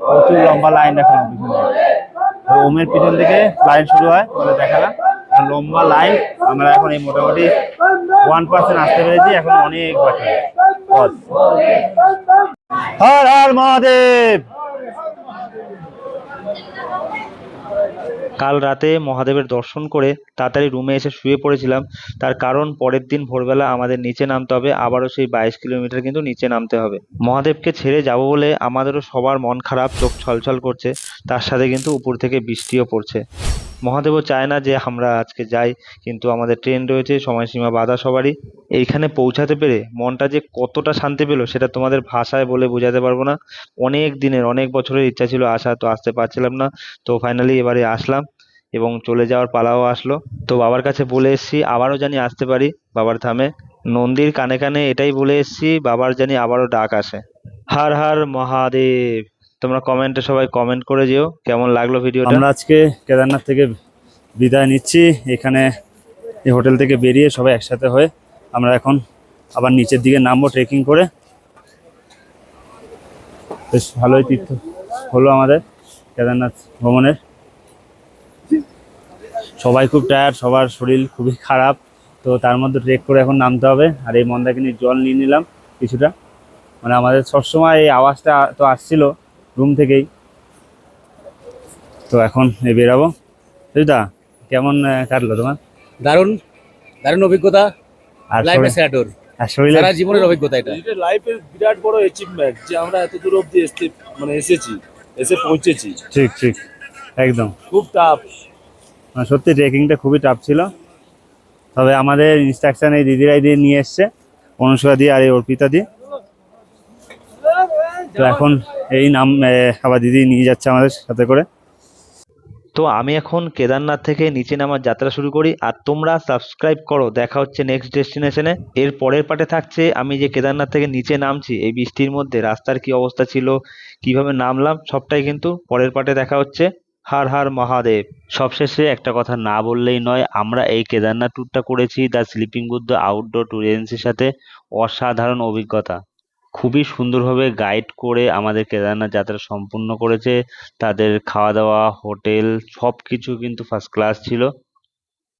প্রচুর লম্বা লাইন এখন পিছনে। ওমের পিছন থেকে লাইন শুরু হয়, বলে দেখালাম লম্বা লাইন। আমরা এখন এই মোটামুটি 1% আসতে পেরেছি, এখন অনেক বাকি পথ। হর হর মহাদেব। কাল রাতে মহাদেবের দর্শন করে তাড়াতাড়ি রুমে এসে শুয়ে পড়েছিলাম। তার কারণ পরের দিন ভোরবেলা আমাদের নিচে নামতে হবে, আবারও সেই 22 কিলোমিটার কিন্তু নিচে নামতে হবে। মহাদেবকে ছেড়ে যাব বলে আমাদেরও সবার মন খারাপ, চোখ ছলছল করছে। তার সাথে কিন্তু উপর থেকে বৃষ্টিও পড়ছে। মহাদেবও চায় না যে আমরা আজকে যাই, কিন্তু আমাদের ট্রেন রয়েছে, সময়সীমা বাঁধা সবারই। এইখানে পৌঁছাতে পেরে মনটা যে কতটা শান্তি পেলো সেটা তোমাদের ভাষায় বলে বোঝাতে পারবো না। অনেক দিনের, অনেক বছরের ইচ্ছা ছিল আসা, তো আসতে পারছিলাম না। তো ফাইনালি এবারে আসলাম এবং চলে যাওয়ার পালাও আসলো। তো বাবার কাছে বলে এসেছি আবারও জানি আসতে পারি বাবার ধামে। নন্দীর কানে কানে এটাই বলে এসেছি, বাবার জানি আবারও ডাক আসে। হর হর মহাদেব। তোমরা কমেন্টে সবাই কমেন্ট করে যেও কেমন লাগলো ভিডিওটা। আমরা আজকে কেদারনাথ থেকে বিদায় নিচ্ছি। এখানে এই হোটেল থেকে বেরিয়ে সবাই একসাথে হয়ে আমরা এখন আবার নিচের দিকে নামবো ট্রেকিং করে। বেশ ভালোই তীর্থ হলো আমাদের কেদারনাথ ভ্রমণের। সবাই খুব টায়ার্ড, সবার শরীর খুবই খারাপ। তো তার মধ্যে ট্রেক করে এখন নামতে হবে। আর এই মন্দাকিনীর জল নিয়ে নিলাম কিছুটা, মানে আমাদের সবসময় এই আওয়াজটা তো আসছিল রুম থেকেই। তো এখন এই বেরাবো। সুবিধা কেমন কাটলো তোমার? দারুণ দারুণ অভিজ্ঞতা, আর লাইফে শরীর- স্যাডোর আর শরীরে সারা জীবনের অভিজ্ঞতা এটা। এটা লাইফের বিরাট বড় অ্যাচিভমেন্ট যে আমরা এত দূর অব্দি এসে পৌঁছেছি। ঠিক ঠিক একদম। খুব টাফ। মানে সত্যি ট্রেকিংটা খুবই টাফ ছিল। তবে আমাদের ইনস্ট্রাকশন এই দিদিরাই দিয়ে নিয়ে এসছে, অনুষ্কা দিয়ে আর এই অর্পিতা দিয়ে। তো এখন এই নাম আবার দিদি নিয়ে যাচ্ছে আমাদের সাথে করে। তো আমি এখন কেদারনাথ থেকে নিচে নামার যাত্রা শুরু করি, আর তোমরা সাবস্ক্রাইব করো। দেখা হচ্ছে নেক্সট ডেস্টিনেশনে। এর পরের পার্টে থাকছে আমি যে কেদারনাথ থেকে নিচে নামছি এই বৃষ্টির মধ্যে, রাস্তার কি অবস্থা ছিল, কিভাবে নামলাম, সবটাই কিন্তু পরের পার্টে দেখা হচ্ছে। হর হর মহাদেব। সবশেষে একটা কথা না বললেই নয়, আমরা এই কেদারনাথ ট্যুরটা করেছি the sleeping Buddha outdoor tour এজেন্সির সাথে। অসাধারণ অভিজ্ঞতা, খুবই সুন্দরভাবে গাইড করে আমাদের কেদারনাথ যাত্রা সম্পূর্ণ করেছে। তাদের খাওয়া দাওয়া, হোটেল সব কিছু কিন্তু ফার্স্ট ক্লাস ছিল।